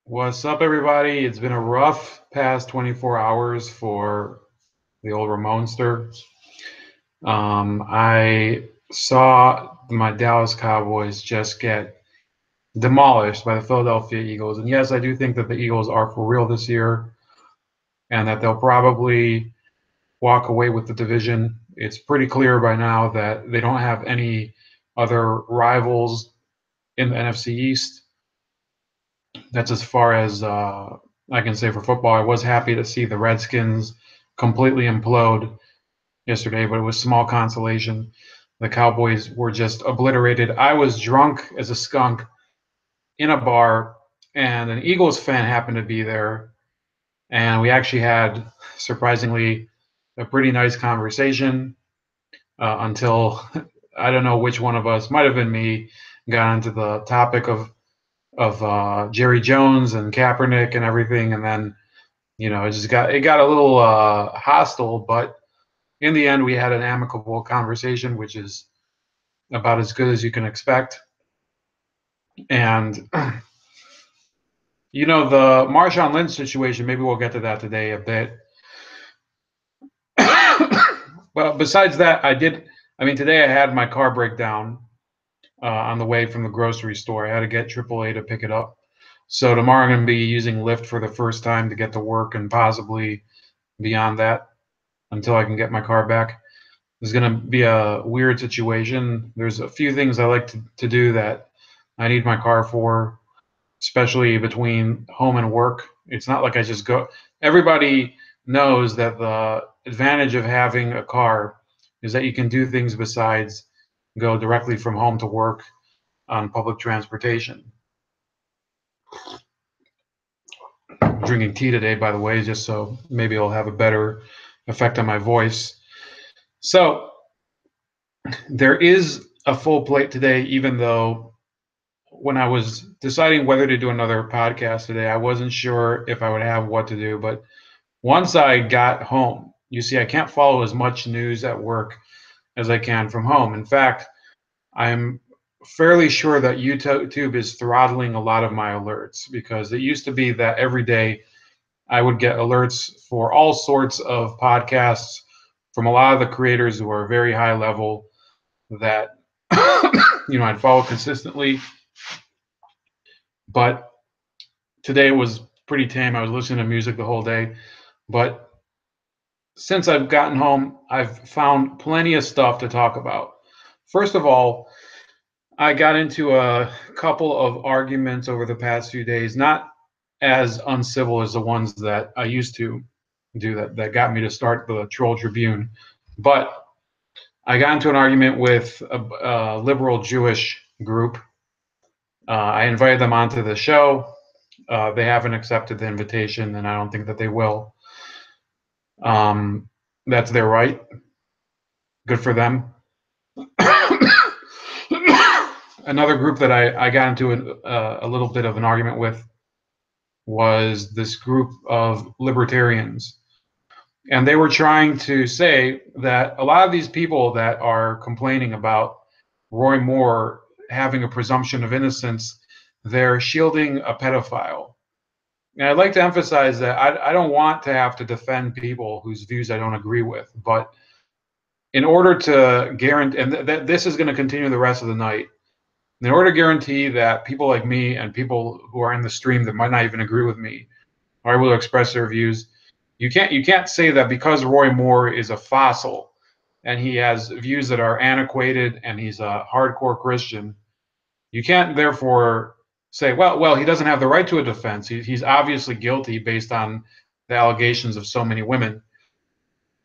What's up, everybody? It's been a rough past 24 hours for the old Ramonster. I saw my Dallas Cowboys just get demolished by the Philadelphia Eagles. And yes, I do think that the Eagles are for real this year and that they'll probably walk away with the division. It's pretty clear by now that they don't have any other rivals in the NFC East. That's as far as I can say for football. I was happy to see the Redskins completely implode yesterday, but it was small consolation. The Cowboys were just obliterated. I was drunk as a skunk in a bar, and an Eagles fan happened to be there, and we actually had, surprisingly, a pretty nice conversation until I don't know which one of us, might have been me, got into the topic of Jerry Jones and Kaepernick and everything, and then it got a little hostile, but in the end we had an amicable conversation, which is about as good as you can expect. And the Marshawn Lynch situation, maybe we'll get to that today a bit. Well, besides that, today I had my car break down on the way from the grocery store. I had to get AAA to pick it up. So tomorrow I'm going to be using Lyft for the first time to get to work and possibly beyond that until I can get my car back. It's going to be a weird situation. There's a few things I like to do that I need my car for, especially between home and work. It's not like I just go. Everybody knows that the advantage of having a car is that you can do things besides go directly from home to work on public transportation. I'm drinking tea today, by the way, just so maybe it'll have a better effect on my voice. So there is a full plate today, even though when I was deciding whether to do another podcast today, I wasn't sure if I would have what to do. But once I got home, you see, I can't follow as much news at work as I can from home. In fact, I'm fairly sure that YouTube is throttling a lot of my alerts, because it used to be that every day I would get alerts for all sorts of podcasts from a lot of the creators who are very high level that I'd follow consistently. But today was pretty tame. I was listening to music the whole day. But since I've gotten home, I've found plenty of stuff to talk about. First of all, I got into a couple of arguments over the past few days, not as uncivil as the ones that I used to do that got me to start the Troll Tribune. But I got into an argument with a liberal Jewish group. I invited them onto the show. They haven't accepted the invitation, and I don't think that they will. That's their right. Good for them. Another group that I got into a little bit of an argument with was this group of libertarians. And they were trying to say that a lot of these people that are complaining about Roy Moore having a presumption of innocence, they're shielding a pedophile. And I'd like to emphasize that I don't want to have to defend people whose views I don't agree with, but in order to guarantee, and this is going to continue the rest of the night, in order to guarantee that people like me and people who are in the stream that might not even agree with me are able to express their views, you can't say that because Roy Moore is a fossil and he has views that are antiquated and he's a hardcore Christian, you can't therefore say, well, he doesn't have the right to a defense. He's obviously guilty based on the allegations of so many women.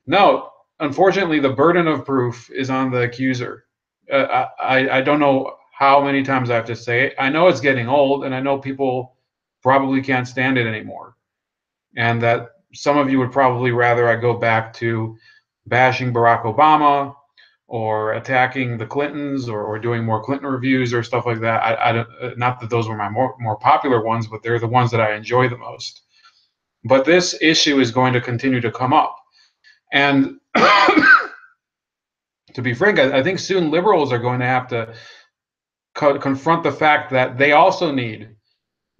No, unfortunately, the burden of proof is on the accuser. I don't know how many times I have to say it. I know it's getting old, and I know people probably can't stand it anymore. And that some of you would probably rather I go back to bashing Barack Obama or attacking the Clintons or doing more Clinton reviews or stuff like that. I don't, not that those were my more popular ones, but they're the ones that I enjoy the most. But this issue is going to continue to come up. And to be frank, I think soon liberals are going to have to confront the fact that they also need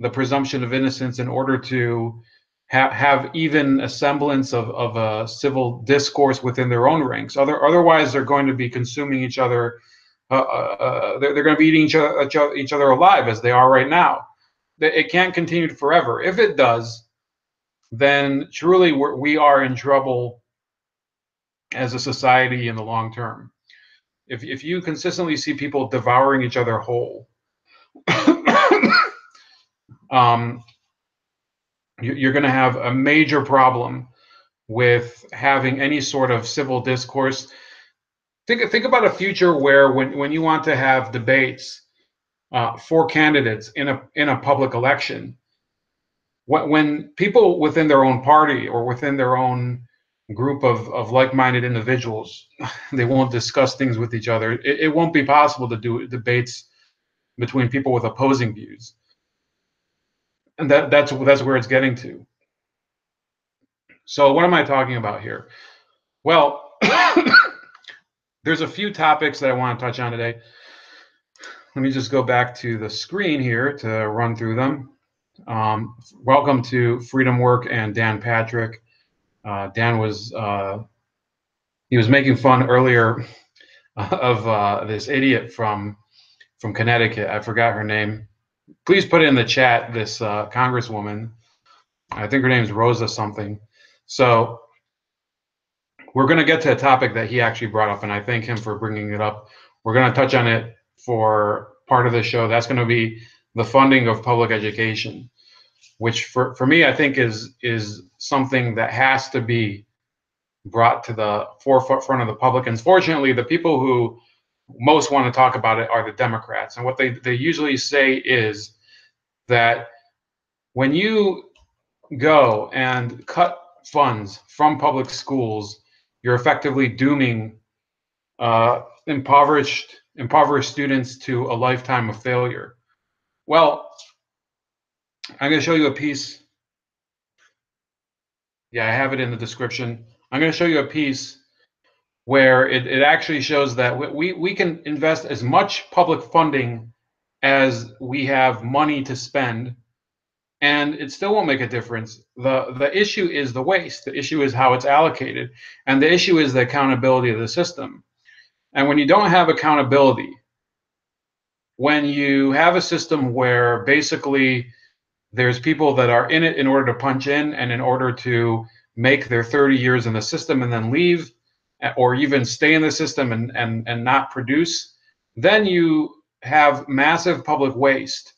the presumption of innocence in order to have even a semblance of a civil discourse within their own ranks. Otherwise, they're going to be consuming each other. They're going to be eating each other alive as they are right now. It can't continue forever. If it does, then truly we are in trouble as a society in the long term. If you consistently see people devouring each other whole, you're going to have a major problem with having any sort of civil discourse. Think about a future where when you want to have debates for candidates in a public election, when people within their own party or within their own group of like-minded individuals, they won't discuss things with each other. It won't be possible to do debates between people with opposing views, and that's where it's getting to. So what am I talking about here? Well, there's a few topics that I want to touch on today. Let me just go back to the screen here to run through them. Welcome to Freedom Work and Dan Patrick. Dan was he was making fun earlier of this idiot from Connecticut. I forgot her name. Please put it in the chat. This congresswoman. I think her name's Rosa something. So we're going to get to a topic that he actually brought up, and I thank him for bringing it up. We're going to touch on it for part of the show. That's going to be the funding of public education, which for me, I think is something that has to be brought to the forefront of the public. And fortunately, the people who most want to talk about it are the Democrats. And what they usually say is that when you go and cut funds from public schools, you're effectively dooming impoverished students to a lifetime of failure. Well, I'm going to show you a piece. Yeah, I have it in the description. I'm going to show you a piece where it actually shows that we can invest as much public funding as we have money to spend, and it still won't make a difference. The issue is the waste. The issue is how it's allocated, and the issue is the accountability of the system. And when you don't have accountability, when you have a system where basically there's people that are in it in order to punch in and in order to make their 30 years in the system and then leave, or even stay in the system and not produce, then you have massive public waste.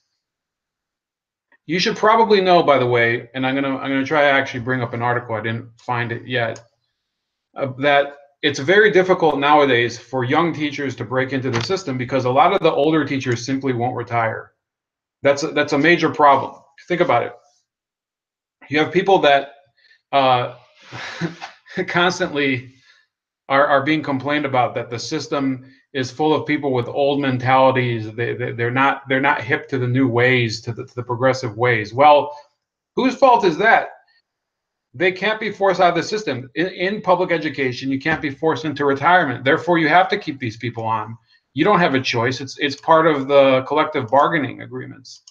You should probably know, by the way, and I'm gonna try to actually bring up an article. I didn't find it yet. That it's very difficult nowadays for young teachers to break into the system because a lot of the older teachers simply won't retire. That's a major problem. Think about it. You have people that constantly are being complained about, that the system is full of people with old mentalities. They're not hip to the new ways, to the progressive ways. Well, whose fault is that? They can't be forced out of the system. In public education, you can't be forced into retirement. Therefore, you have to keep these people on. You don't have a choice. It's part of the collective bargaining agreements.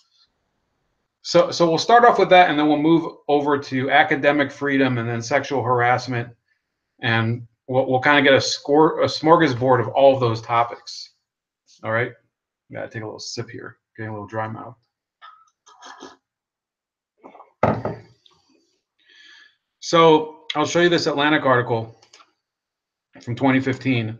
So we'll start off with that, and then we'll move over to academic freedom and then sexual harassment, and we'll kind of get a smorgasbord of all of those topics. All right, gotta take a little sip here, getting a little dry mouth. So I'll show you this Atlantic article from 2015,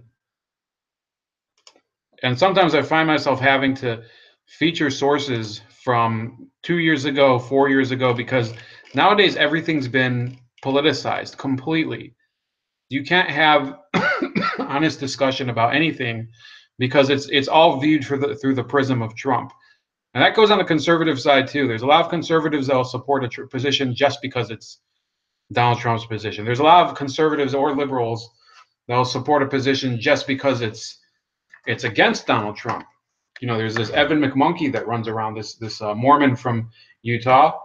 and sometimes I find myself having to feature sources from 2 years ago, 4 years ago, because nowadays everything's been politicized completely. You can't have honest discussion about anything because it's all viewed through the prism of Trump. And that goes on the conservative side too. There's a lot of conservatives that will support a position just because it's Donald Trump's position. There's a lot of conservatives or liberals that will support a position just because it's against Donald Trump. You know, there's this Evan McMonkey that runs around, this Mormon from Utah,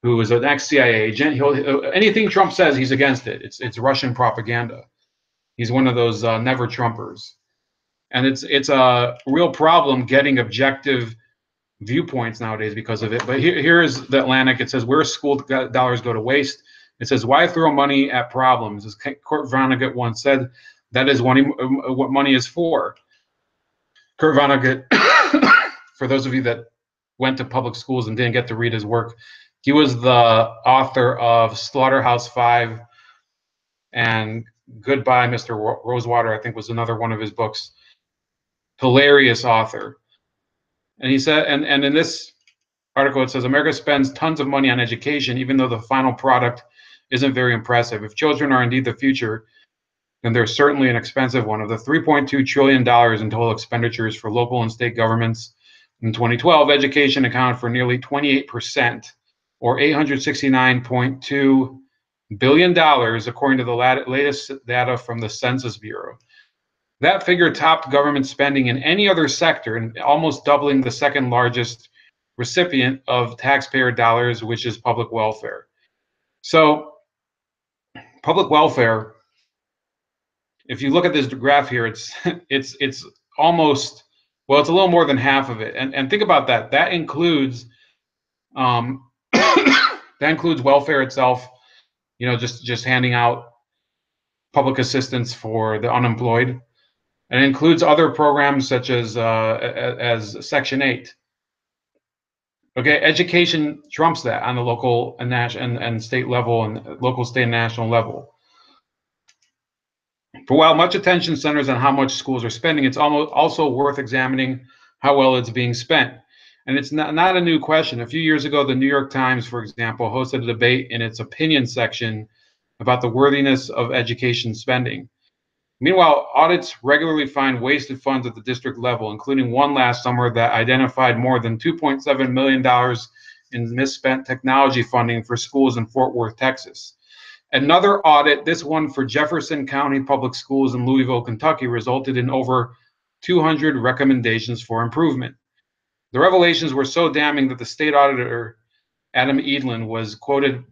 who is an ex-CIA agent. Anything Trump says, he's against it. It's Russian propaganda. He's one of those never Trumpers, and it's a real problem getting objective viewpoints nowadays because of it. But here is the Atlantic. It says, where school dollars go to waste. It says, why throw money at problems? As Kurt Vonnegut once said, that is what money is for. Kurt Vonnegut, for those of you that went to public schools and didn't get to read his work, he was the author of Slaughterhouse-Five and Goodbye, Mr. Rosewater, I think was another one of his books. Hilarious author. And he said, and in this article, it says, America spends tons of money on education, even though the final product isn't very impressive. If children are indeed the future, then they're certainly an expensive one. Of the $3.2 trillion in total expenditures for local and state governments in 2012, education accounted for nearly 28%, or $869.2 billion, according to the latest data from the Census Bureau. That figure topped government spending in any other sector, and almost doubling the second largest recipient of taxpayer dollars, which is public welfare. So public welfare, if you look at this graph here, it's almost, well, it's a little more than half of it. And think about that. That includes that includes welfare itself, you know, just handing out public assistance for the unemployed. And it includes other programs such as Section 8. Okay, education trumps that on the local and state level, and local, state, and national level. But while much attention centers on how much schools are spending, it's also worth examining how well it's being spent. And it's not a new question. A few years ago, the New York Times, for example, hosted a debate in its opinion section about the worthiness of education spending. Meanwhile, audits regularly find wasted funds at the district level, including one last summer that identified more than $2.7 million in misspent technology funding for schools in Fort Worth, Texas. Another audit, this one for Jefferson County Public Schools in Louisville, Kentucky, resulted in over 200 recommendations for improvement. The revelations were so damning that the state auditor, Adam Edlin, was quoted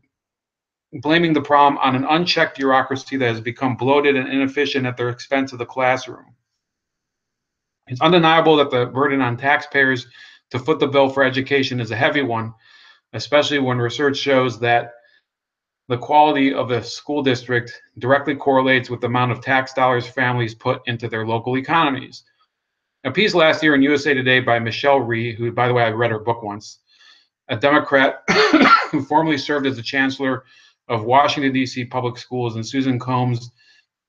blaming the problem on an unchecked bureaucracy that has become bloated and inefficient at the expense of the classroom. It's undeniable that the burden on taxpayers to foot the bill for education is a heavy one, especially when research shows that the quality of the school district directly correlates with the amount of tax dollars families put into their local economies. A piece last year in USA Today by Michelle Rhee, who, by the way, I read her book once, a Democrat who formerly served as the chancellor of Washington, D.C. public schools, and Susan Combs,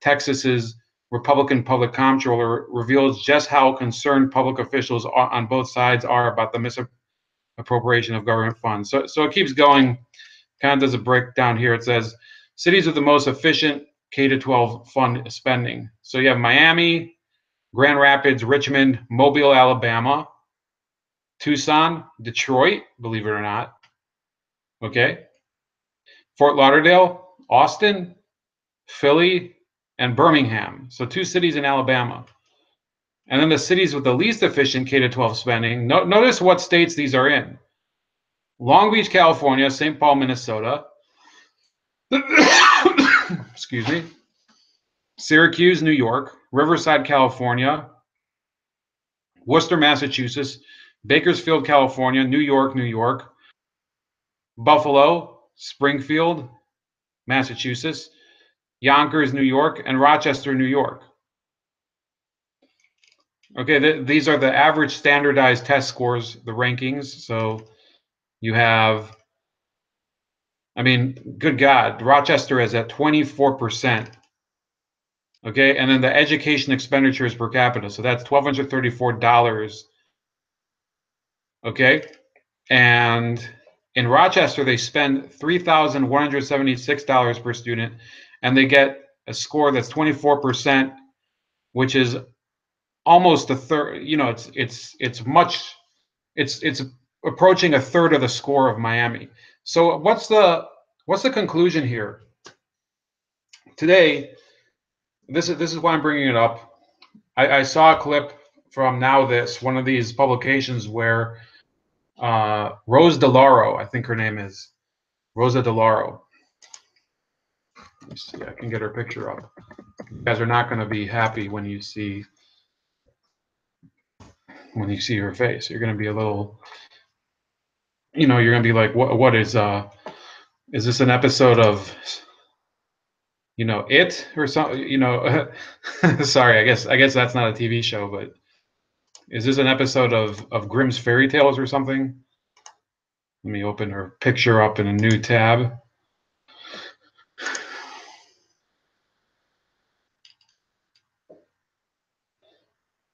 Texas's Republican public comptroller, reveals just how concerned public officials on both sides are about the misappropriation of government funds. So it keeps going, kind of does a breakdown here. It says, cities with the most efficient K-12 fund spending. So you have Miami, Grand Rapids, Richmond, Mobile, Alabama, Tucson, Detroit, believe it or not, okay, Fort Lauderdale, Austin, Philly, and Birmingham. So 2 cities in Alabama. And then the cities with the least efficient K-12 spending, notice what states these are in. Long Beach, California, St. Paul, Minnesota, excuse me, Syracuse, New York, Riverside, California, Worcester, Massachusetts, Bakersfield, California, New York, Buffalo, Springfield, Massachusetts, Yonkers, New York, and Rochester, New York. Okay, these are the average standardized test scores, the rankings. So you have, I mean, good God, Rochester is at 24%. Okay, and then the education expenditures per capita. So that's $1,234. Okay, and in Rochester, they spend $3,176 per student, and they get a score that's 24%, which is almost a third. You know, it's approaching a third of the score of Miami. So what's the conclusion here? Today, this is why I'm bringing it up. I saw a clip from Now This, one of these publications where Rose DeLauro, I think her name is Rosa DeLauro. Let me see, I can get her picture up. You guys are not going to be happy when you see her face. You're going to be a little you know, you're gonna be like, what is this an episode of, you know, It or something? You know, sorry, I guess that's not a TV show, but is this an episode of Grimm's Fairy Tales or something? Let me open her picture up in a new tab.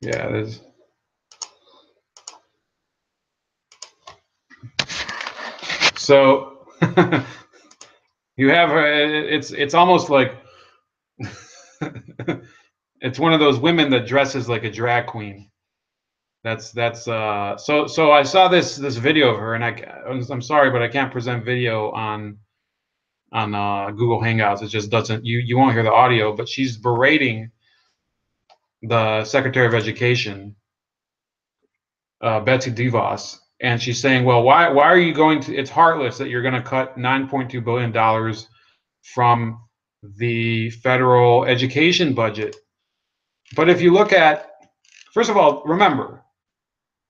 Yeah, there's. So you have her. It's almost like it's one of those women that dresses like a drag queen. So I saw this video of her, and I'm sorry, but I can't present video on Google Hangouts. It just doesn't. You won't hear the audio, but she's berating the Secretary of Education, Betsy DeVos, and she's saying, "Well, why are you going to? It's heartless that you're going to cut $9.2 billion from the federal education budget." But if you look at, first of all, remember,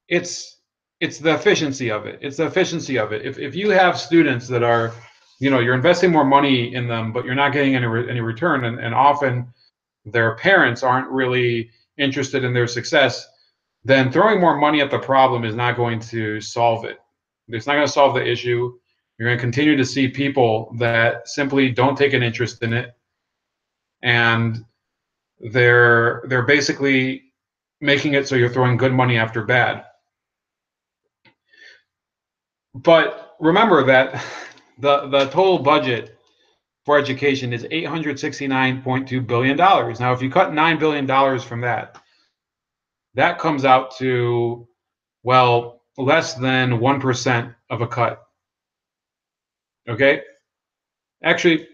it's it's the efficiency of it. It's the efficiency of it. If you have students that are, you know, you're investing more money in them, but you're not getting any return, and often their parents aren't really interested in their success, then throwing more money at the problem is not going to solve it. It's not going to solve the issue. You're going to continue to see people that simply don't take an interest in it, and they're basically making it so you're throwing good money after bad. But remember that the total budget for education is $869.2 billion. Now, if you cut $9 billion from that, that comes out to, well, less than 1% of a cut. Okay? Actually,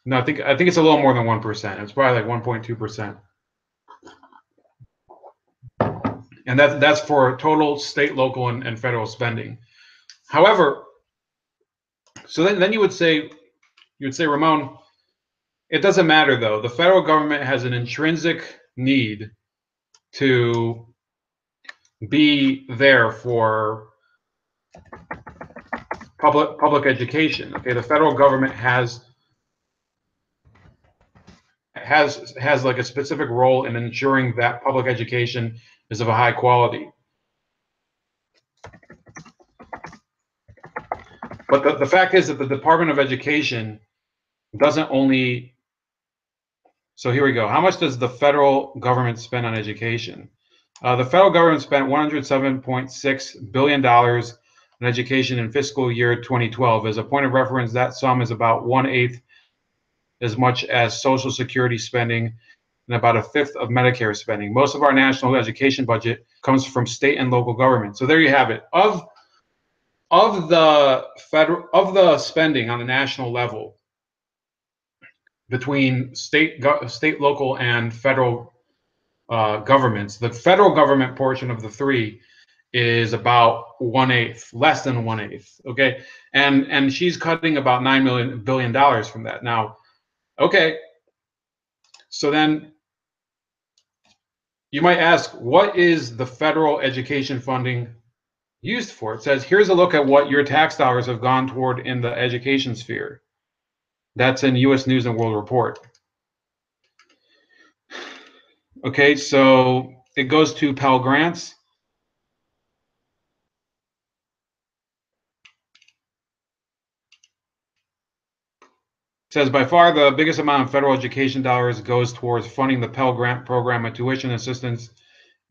no, I think it's a little more than 1%. It's probably like 1.2%. And that's for total state, local, and federal spending. However, so then you would say, Ramon, it doesn't matter though. The federal government has an intrinsic need to be there for public education. Okay, the federal government has like a specific role in ensuring that public education is of a high quality. But the fact is that the Department of Education doesn't only. So here we go. How much does the federal government spend on education? The federal government spent $107.6 billion on education in fiscal year 2012. As a point of reference, that sum is about 1/8 as much as Social Security spending and about 1/5 of Medicare spending. Most of our national education budget comes from state and local government. So there you have it. Of the spending on the national level between state, local, and federal governments, the federal government portion of the three is about 1/8, less than 1/8. Okay, and she's cutting about $9 billion from that. Now, okay, so then you might ask, what is the federal education funding used for? It says, here's a look at what your tax dollars have gone toward in the education sphere. That's in U.S. News and World Report. Okay, so it goes to Pell Grants. It says, by far the biggest amount of federal education dollars goes towards funding the Pell Grant program, a tuition assistance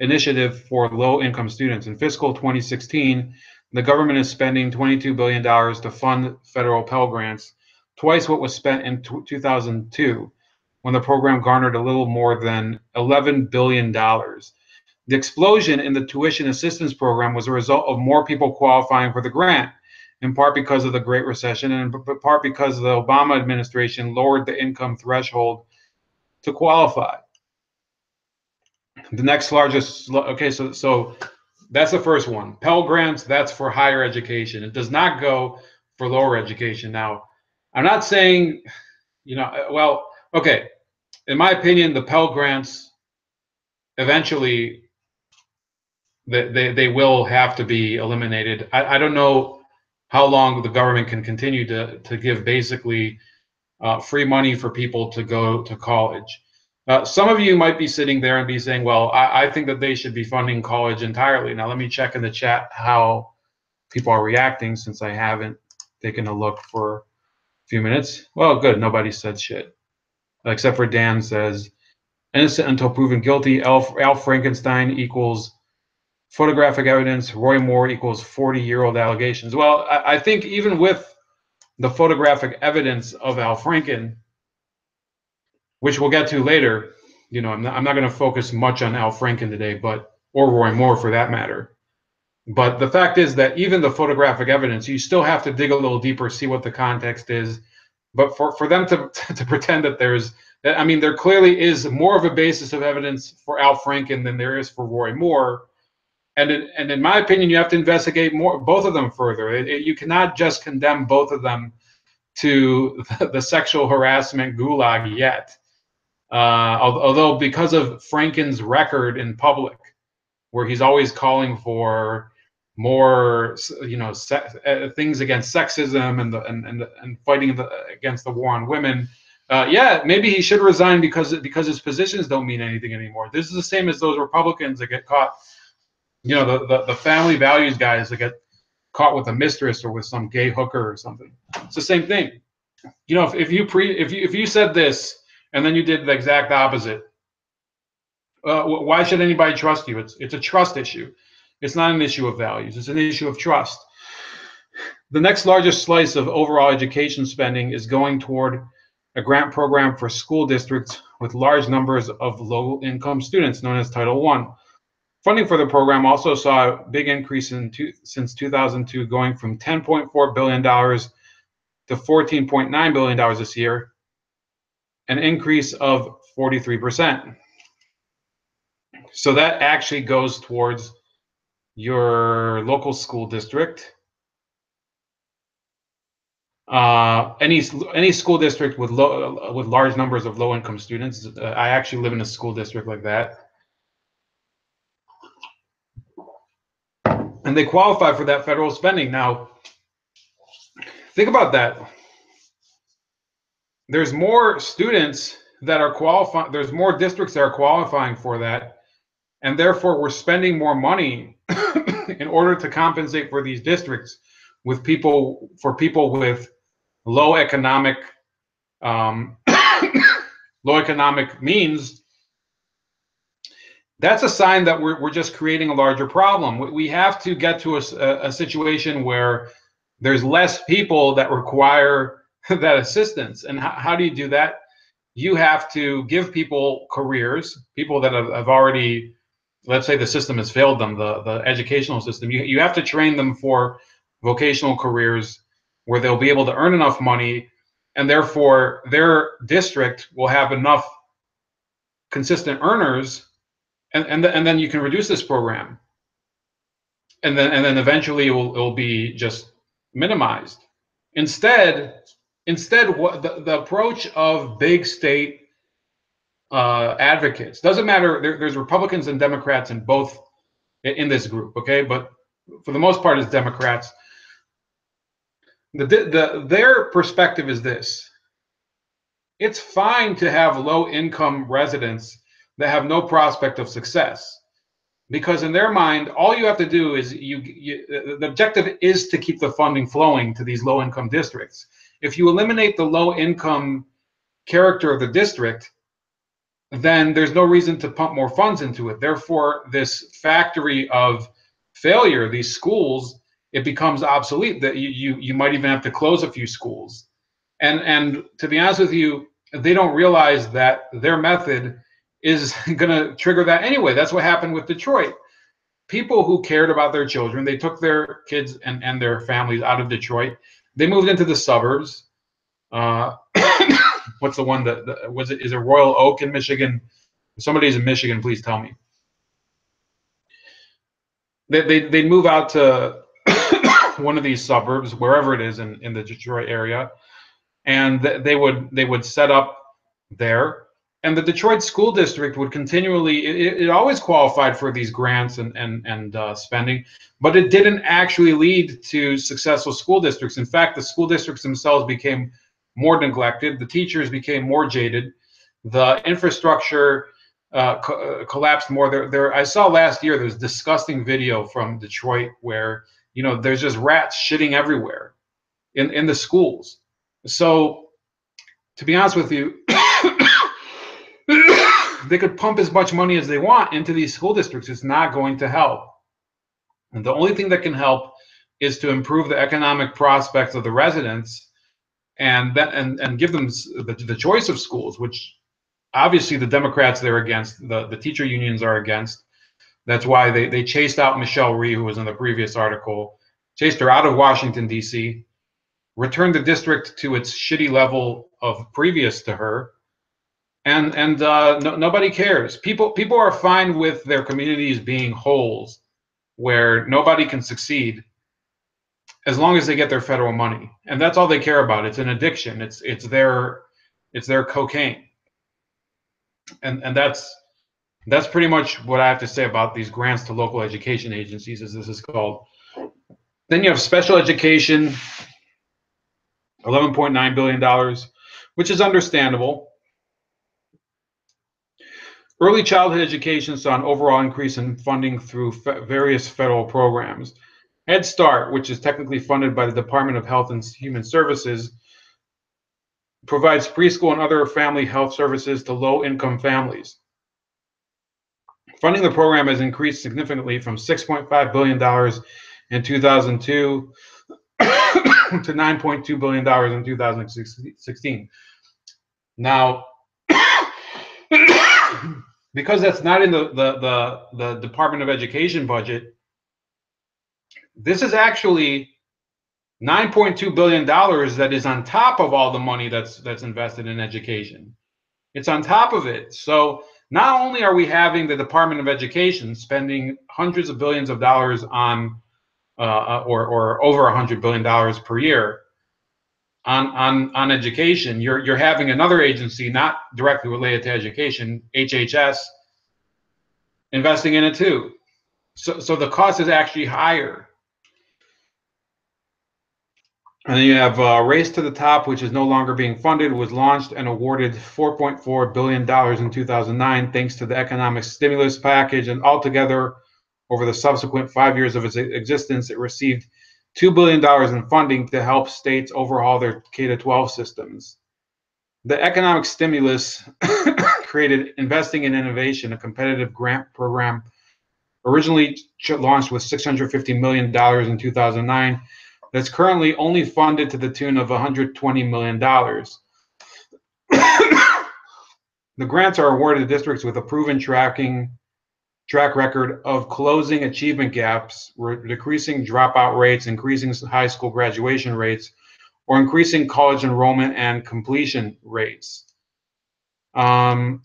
initiative for low-income students. In fiscal 2016, the government is spending $22 billion to fund federal Pell Grants, twice what was spent in 2002, when the program garnered a little more than $11 billion. The explosion in the tuition assistance program was a result of more people qualifying for the grant, in part because of the Great Recession and in part because the Obama administration lowered the income threshold to qualify. The next largest, okay, so that's the first one. Pell Grants, that's for higher education. It does not go for lower education. Now, I'm not saying, well, okay, in my opinion, the Pell Grants eventually they will have to be eliminated. I don't know how long the government can continue to give basically free money for people to go to college. Some of you might be sitting there and be saying, well, I think that they should be funding college entirely. Now, let me check in the chat how people are reacting, since I haven't taken a look for a few minutes. Well, good. Nobody said shit. Except for Dan says, innocent until proven guilty. Al Frankenstein equals photographic evidence. Roy Moore equals 40-year-old allegations. Well, I think even with the photographic evidence of Al Franken, which we'll get to later, you know, I'm not going to focus much on Al Franken today, or Roy Moore for that matter. But the fact is that even the photographic evidence, you still have to dig a little deeper, see what the context is. But for them to pretend that there clearly is more of a basis of evidence for Al Franken than there is for Roy Moore. And in my opinion, you have to investigate both of them further. You cannot just condemn both of them to the sexual harassment gulag yet. Although because of Franken's record in public, where he's always calling for more, things against sexism and fighting against the war on women, yeah, maybe he should resign because his positions don't mean anything anymore. This is the same as those Republicans that get caught, the family values guys that get caught with a mistress or with some gay hooker or something. It's the same thing. If you said this and then you did the exact opposite, why should anybody trust you? It's a trust issue. It's not an issue of values. It's an issue of trust. The next largest slice of overall education spending is going toward a grant program for school districts with large numbers of low-income students, known as Title I. Funding for the program also saw a big increase since 2002, going from $10.4 billion to $14.9 billion this year, an increase of 43%. So that actually goes towards your local school district. Any school district with large numbers of low-income students. I actually live in a school district like that, and they qualify for that federal spending. Now, think about that. There's more students that are qualifying. There's more districts that are qualifying for that, and therefore we're spending more money in order to compensate for these districts with people with low economic means. That's a sign that we're just creating a larger problem. We have to get to a situation where there's less people that require that assistance. And how do you do that? You have to give people careers, people that have already, let's say the system has failed them, the educational system. You have to train them for vocational careers where they'll be able to earn enough money, and therefore their district will have enough consistent earners, and then you can reduce this program, and then eventually it will be just minimized. Instead, what the approach of big state advocates, doesn't matter, there's Republicans and Democrats in this group, okay, but for the most part it's Democrats. Their perspective is this: it's fine to have low-income residents that have no prospect of success, because in their mind, all you have to do is the objective is to keep the funding flowing to these low-income districts. If you eliminate the low-income character of the district, then there's no reason to pump more funds into it. Therefore, this factory of failure, these schools, it becomes obsolete. That you might even have to close a few schools. And to be honest with you, they don't realize that their method is going to trigger that anyway. That's what happened with Detroit. People who cared about their children, they took their kids and their families out of Detroit. They moved into the suburbs. What's the one that was it? Is it Royal Oak in Michigan? If somebody's in Michigan, please tell me. They'd move out to one of these suburbs, wherever it is in the Detroit area, and they would set up there. And the Detroit School District would continually, it always qualified for these grants and spending, but it didn't actually lead to successful school districts. In fact, the school districts themselves became more neglected. The teachers became more jaded. The infrastructure collapsed more. I saw last year, there's disgusting video from Detroit where, you know, there's just rats shitting everywhere in the schools. So to be honest with you, they could pump as much money as they want into these school districts. It's not going to help. And the only thing that can help is to improve the economic prospects of the residents and give them the choice of schools, which obviously the Democrats, they're against, the teacher unions are against. That's why they chased out Michelle Rhee, who was in the previous article, chased her out of Washington, D.C., returned the district to its shitty level of previous to her. And nobody cares. People are fine with their communities being holes where nobody can succeed as long as they get their federal money, and that's all they care about. It's an addiction. It's their cocaine, and that's pretty much what I have to say about these grants to local education agencies, as this is called. Then you have special education, $11.9 billion, which is understandable. Early childhood education saw an overall increase in funding through various federal programs. Head Start, which is technically funded by the Department of Health and Human Services, provides preschool and other family health services to low-income families. Funding the program has increased significantly from $6.5 billion in 2002 to $9.2 billion in 2016. Now, because that's not in the Department of Education budget, this is actually $9.2 billion that is on top of all the money that's invested in education. It's on top of it. So not only are we having the Department of Education spending hundreds of billions of dollars on, or over $100 billion per year on education, you're having another agency not directly related to education, HHS, investing in it too. So the cost is actually higher. And then you have Race to the Top, which is no longer being funded, was launched and awarded $4.4 billion in 2009 thanks to the economic stimulus package. And altogether, over the subsequent 5 years of its existence, it received $2 billion in funding to help states overhaul their K-12 systems. The economic stimulus created Investing in Innovation, a competitive grant program originally launched with $650 million in 2009. That's currently only funded to the tune of $120 million. The grants are awarded to districts with a proven track record of closing achievement gaps, decreasing dropout rates, increasing high school graduation rates, or increasing college enrollment and completion rates. I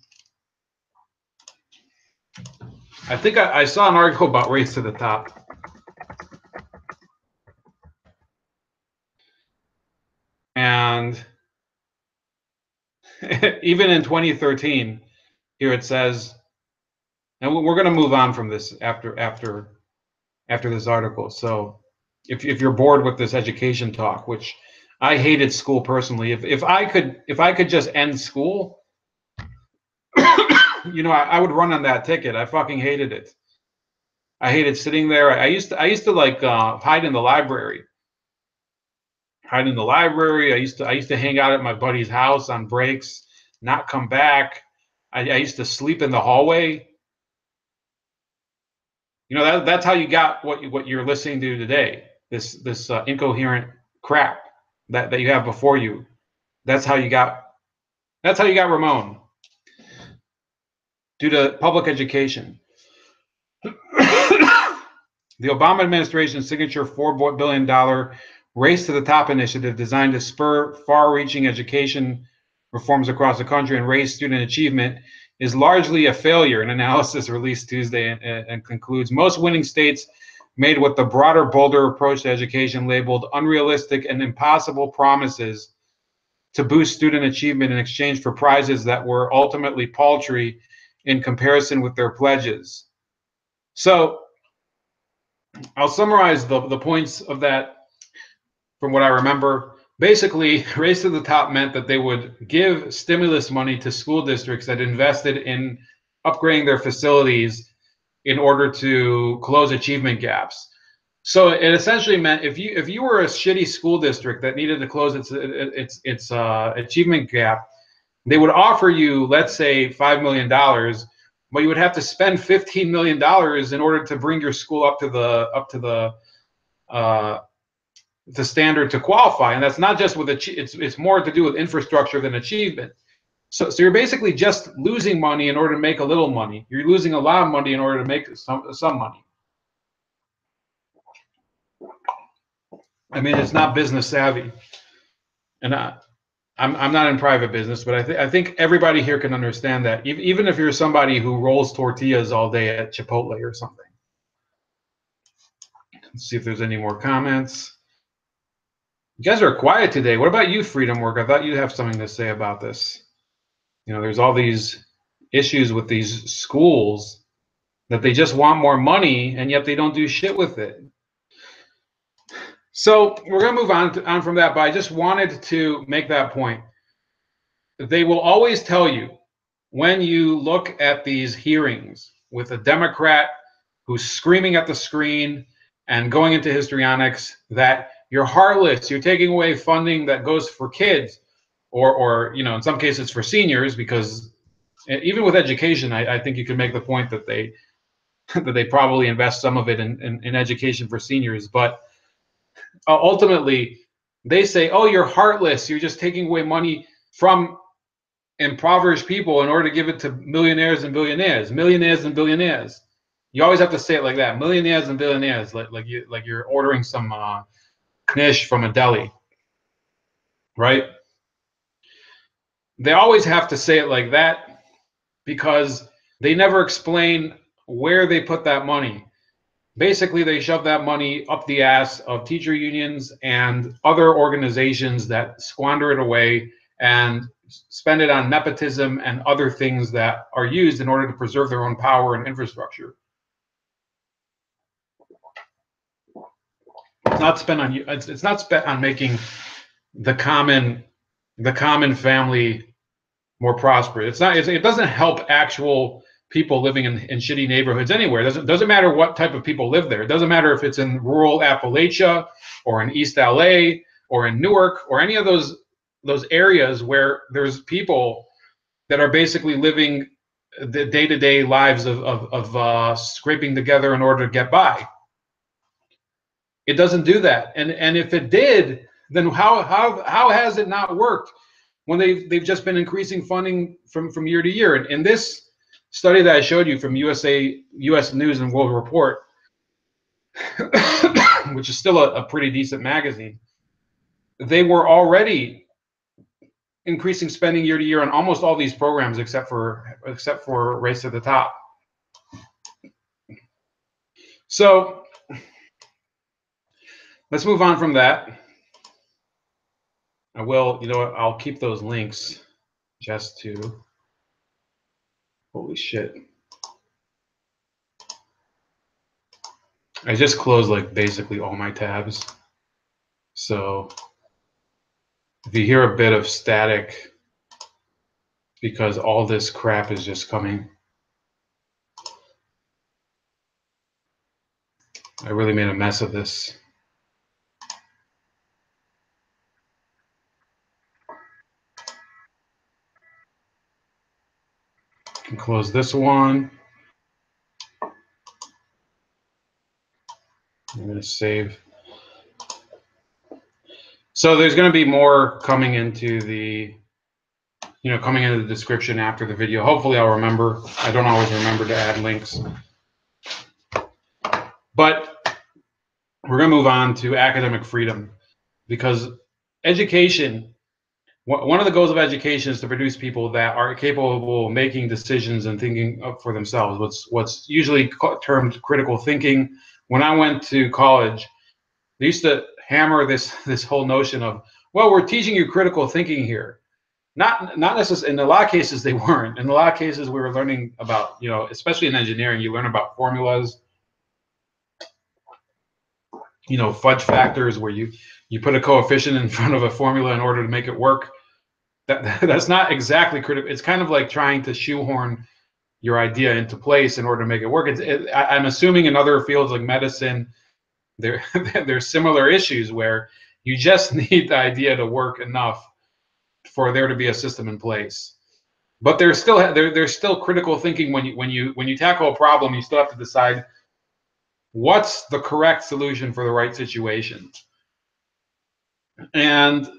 think I saw an article about Race to the Top. And even in 2013, here it says, and we're going to move on from this after this article. So if you're bored with this education talk, which I hated school personally, if I could just end school, you know, I would run on that ticket. I fucking hated it. I hated sitting there. I used to like hide in the library. I used to hang out at my buddy's house on breaks, not come back. I used to sleep in the hallway. You know, that's how you got what you're listening to today. This incoherent crap that you have before you. That's how you got Ramon. Due to public education. The Obama administration's signature $4 billion Race to the Top initiative, designed to spur far-reaching education reforms across the country and raise student achievement, is largely a failure. An analysis released Tuesday and concludes most winning states made what the broader, bolder approach to education labeled unrealistic and impossible promises to boost student achievement in exchange for prizes that were ultimately paltry in comparison with their pledges. So I'll summarize the points of that from what I remember. Basically, Race to the Top meant that they would give stimulus money to school districts that invested in upgrading their facilities in order to close achievement gaps. So it essentially meant if you were a shitty school district that needed to close its achievement gap, they would offer you, let's say, $5 million, but you would have to spend $15 million in order to bring your school up to the standard to qualify. And that's not just with it's more to do with infrastructure than achievement. So you're basically just losing money in order to make a little money. You're losing a lot of money in order to make some money. I mean, it's not business savvy, and I'm not in private business, but I think everybody here can understand that. Even if you're somebody who rolls tortillas all day at Chipotle or something. Let's see if there's any more comments. You guys are quiet today. What about you, Freedom Work? I thought you'd have something to say about this. You know, there's all these issues with these schools that they just want more money, and yet they don't do shit with it. So we're going to move on from that, but I just wanted to make that point. They will always tell you, when you look at these hearings with a Democrat who's screaming at the screen and going into histrionics, that you're heartless, you're taking away funding that goes for kids, or you know, in some cases for seniors, because even with education, I think you can make the point that they probably invest some of it in education for seniors, but ultimately, they say, oh, you're heartless. You're just taking away money from impoverished people in order to give it to millionaires and billionaires. Millionaires and billionaires. You always have to say it like that. Millionaires and billionaires, like you're ordering some knish from a deli, right? They always have to say it like that because they never explain where they put that money. Basically, they shove that money up the ass of teacher unions and other organizations that squander it away and spend it on nepotism and other things that are used in order to preserve their own power and infrastructure. It's not spent on it's not spent on making the common family more prosperous. It's not. It doesn't help actual people living in shitty neighborhoods anywhere. It doesn't matter what type of people live there. It doesn't matter if it's in rural Appalachia or in East LA or in Newark or any of those areas where there's people that are basically living the day-to-day lives of scraping together in order to get by. It doesn't do that. And if it did, then how has it not worked when they've just been increasing funding from year to year? And in this study that I showed you from US News and World Report, which is still a pretty decent magazine, they were already increasing spending year to year on almost all these programs except for Race to the Top. So let's move on from that. I will, you know what, I'll keep those links just to, holy shit. I just closed like basically all my tabs. So if you hear a bit of static, because all this crap is just coming. I really made a mess of this. I can close this one. I'm going to save. So there's going to be more coming into the description after the video. Hopefully I'll remember. I don't always remember to add links. But we're going to move on to academic freedom, because education, one of the goals of education is to produce people that are capable of making decisions and thinking for themselves. What's usually termed critical thinking. When I went to college, they used to hammer this whole notion of, well, we're teaching you critical thinking here. Not necessarily. In a lot of cases, they weren't. In a lot of cases, we were learning about, especially in engineering, you learn about formulas, fudge factors, where you put a coefficient in front of a formula in order to make it work. That's not exactly critical. It's kind of like trying to shoehorn your idea into place in order to make it work. I'm assuming in other fields like medicine, there's similar issues where you just need the idea to work enough for there to be a system in place. But there's still critical thinking when you tackle a problem. You still have to decide what's the correct solution for the right situation. And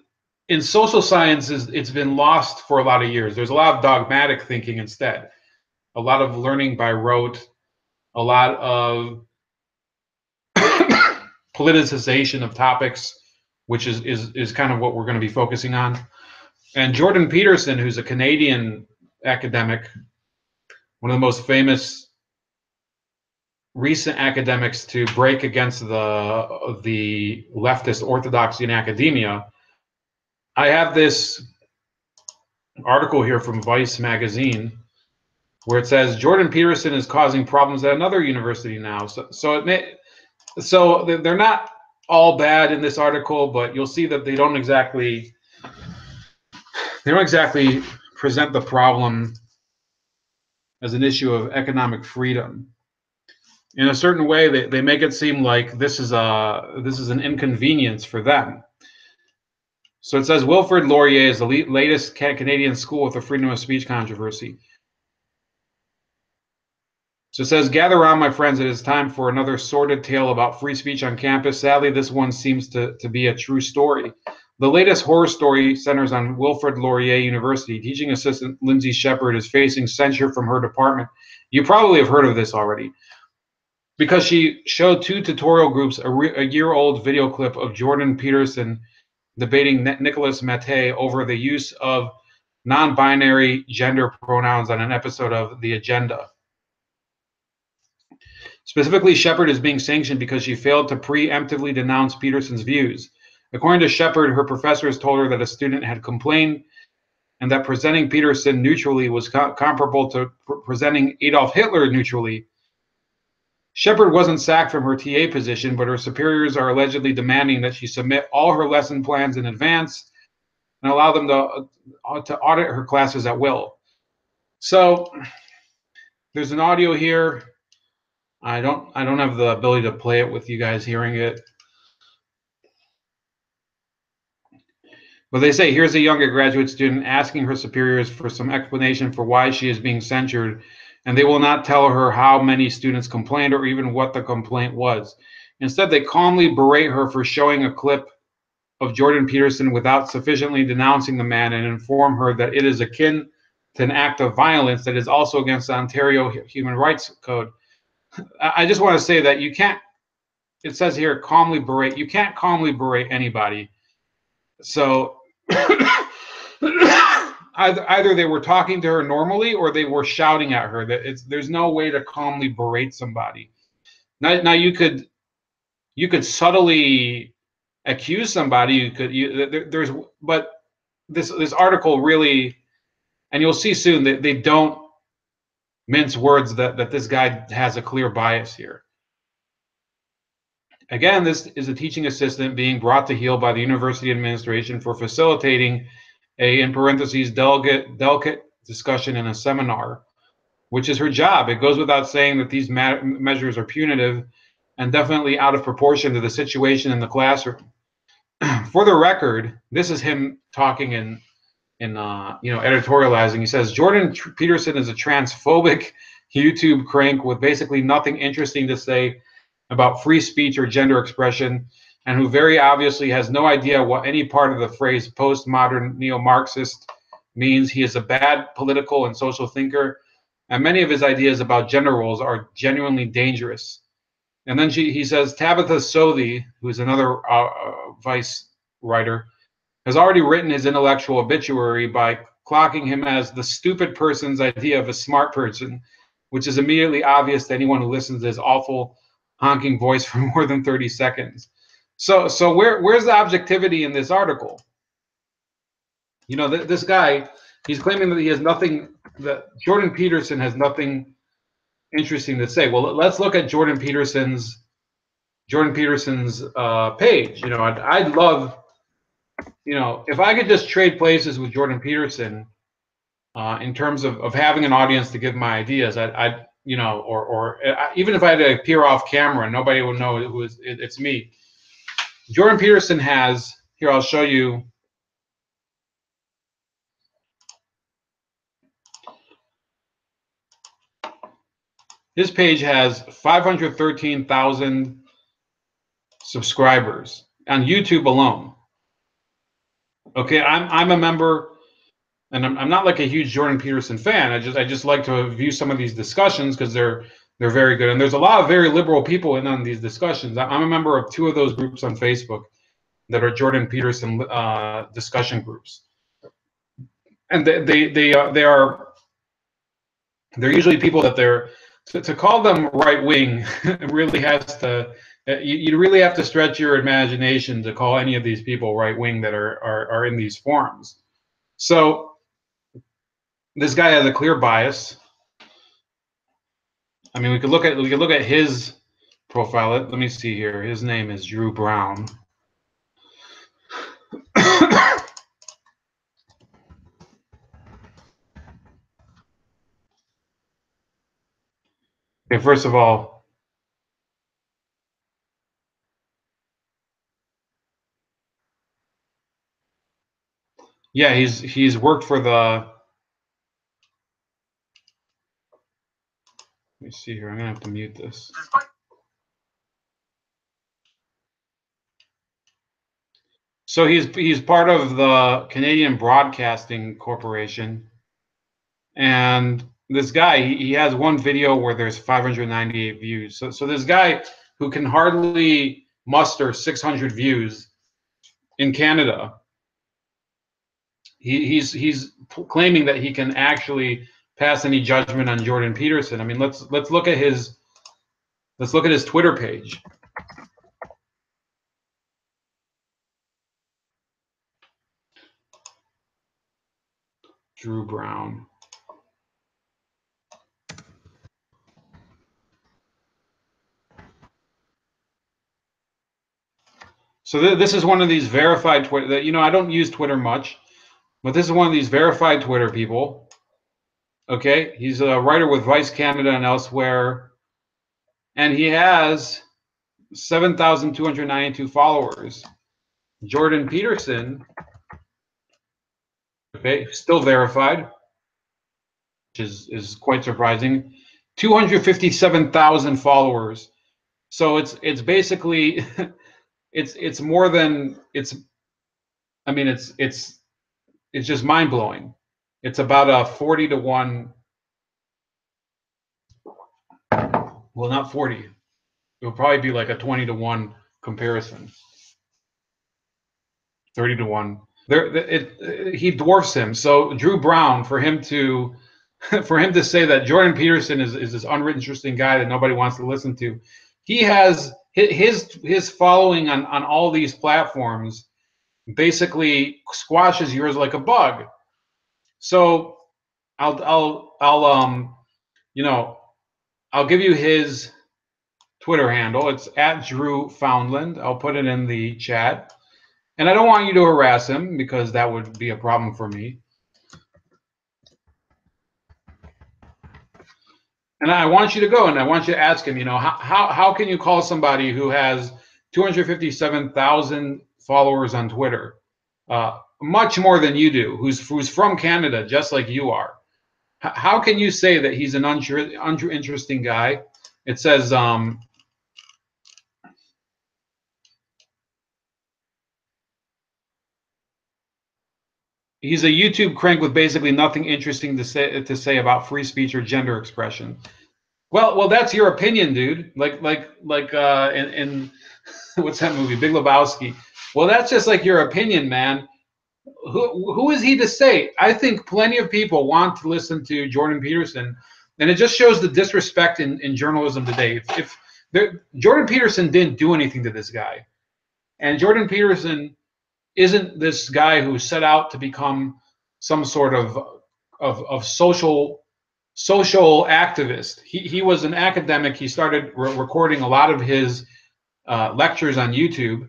in social sciences, it's been lost for a lot of years. There's a lot of dogmatic thinking instead, a lot of learning by rote, a lot of politicization of topics, which is kind of what we're going to be focusing on. And Jordan Peterson, who's a Canadian academic, one of the most famous recent academics to break against the leftist orthodoxy in academia. I have this article here from Vice magazine where it says Jordan Peterson is causing problems at another university now. So they're not all bad in this article, but you'll see that they don't exactly present the problem as an issue of economic freedom. In a certain way, they make it seem like this is an inconvenience for them. So it says Wilfrid Laurier is the latest Canadian school with the freedom of speech controversy. So it says, gather around, my friends, it is time for another sordid tale about free speech on campus. Sadly, this one seems to be a true story. The latest horror story centers on Wilfrid Laurier University. Teaching assistant Lindsay Shepard is facing censure from her department. You probably have heard of this already, because she showed two tutorial groups a year-old video clip of Jordan Peterson debating Nicolas Maté over the use of non-binary gender pronouns on an episode of The Agenda. Specifically, Shepard is being sanctioned because she failed to preemptively denounce Peterson's views. According to Shepard, her professors told her that a student had complained and that presenting Peterson neutrally was comparable to presenting Adolf Hitler neutrally. Shepard wasn't sacked from her TA position, but her superiors are allegedly demanding that she submit all her lesson plans in advance and allow them to audit her classes at will. So there's an audio here. I don't have the ability to play it with you guys hearing it. But they say, here's a younger graduate student asking her superiors for some explanation for why she is being censured, and they will not tell her how many students complained or even what the complaint was. Instead, they calmly berate her for showing a clip of Jordan Peterson without sufficiently denouncing the man and inform her that it is akin to an act of violence that is also against the Ontario Human Rights Code. I just want to say that you can't, it says here, calmly berate. You can't calmly berate anybody. So either they were talking to her normally or they were shouting at her. There's no way to calmly berate somebody. Now you could subtly accuse somebody. But this article really, and you'll see soon that they don't mince words that this guy has a clear bias here. Again, this is a teaching assistant being brought to heel by the university administration for facilitating a, in parentheses, delicate discussion in a seminar, which is her job. It goes without saying that these measures are punitive and definitely out of proportion to the situation in the classroom. For the record, this is him talking in editorializing. He says, Jordan Peterson is a transphobic YouTube crank with basically nothing interesting to say about free speech or gender expression, and who very obviously has no idea what any part of the phrase postmodern neo-Marxist means. He is a bad political and social thinker, and many of his ideas about gender roles are genuinely dangerous. And then he says, Tabitha Sothi, who's another Vice writer, has already written his intellectual obituary by clocking him as the stupid person's idea of a smart person, which is immediately obvious to anyone who listens to his awful honking voice for more than 30 seconds. So where's the objectivity in this article? You know, this guy, he's claiming that he has nothing, that Jordan Peterson has nothing interesting to say. Well, let's look at Jordan Peterson's page. You know, I'd love, you know, if I could just trade places with Jordan Peterson in terms of having an audience to give my ideas. I'd you know, or even if I had to appear off camera, nobody would know it's me. Jordan Peterson has, here, I'll show you. His page has 513,000 subscribers on YouTube alone. Okay, I'm a member, and I'm not like a huge Jordan Peterson fan. I just like to view some of these discussions because they're very good, and there's a lot of very liberal people in on these discussions. I'm a member of 2 of those groups on Facebook that are Jordan Peterson discussion groups, and they're usually people that they're to call them right wing really has to you really have to stretch your imagination to call any of these people right wing that are in these forums. So this guy has a clear bias. I mean, we could look at his profile. Let me see here. His name is Drew Brown. Okay, first of all, yeah, he's worked for the. Let me see here. I'm gonna have to mute this. So he's part of the Canadian Broadcasting Corporation, and this guy he has one video where there's 598 views. So this guy who can hardly muster 600 views in Canada, he's claiming that he can actually pass any judgment on Jordan Peterson. I mean, let's look at his Twitter page. Drew Brown. So this is one of these verified Twitter. You know, I don't use Twitter much, but this is one of these verified Twitter people. Okay, he's a writer with Vice Canada and elsewhere, and he has 7,292 followers. Jordan Peterson, okay, still verified, which is quite surprising. 257,000 followers. So it's basically it's more than it's. I mean, it's just mind blowing. It's about a 40 to 1. Well, not 40. It'll probably be like a 20 to 1 comparison. 30 to 1. He dwarfs him. So Drew Brown, for him to say that Jordan Peterson is this uninteresting guy that nobody wants to listen to, he has his following on all these platforms basically squashes yours like a bug. So I'll you know, I'll give you his Twitter handle. It's @DrewFoundland. I'll put it in the chat. And I don't want you to harass him because that would be a problem for me. And I want you to go and I want you to ask him, you know, how can you call somebody who has 257,000 followers on Twitter, much more than you do, who's from Canada, just like you are? How can you say that he's an uninteresting guy? It says, he's a YouTube crank with basically nothing interesting to say about free speech or gender expression. Well, that's your opinion, dude. Like in what's that movie, Big Lebowski? Well, that's just like your opinion, man. Who is he to say? I think plenty of people want to listen to Jordan Peterson, and it just shows the disrespect in journalism today. If Jordan Peterson didn't do anything to this guy, and Jordan Peterson isn't this guy who set out to become some sort of social activist. He was an academic. He started recording a lot of his lectures on YouTube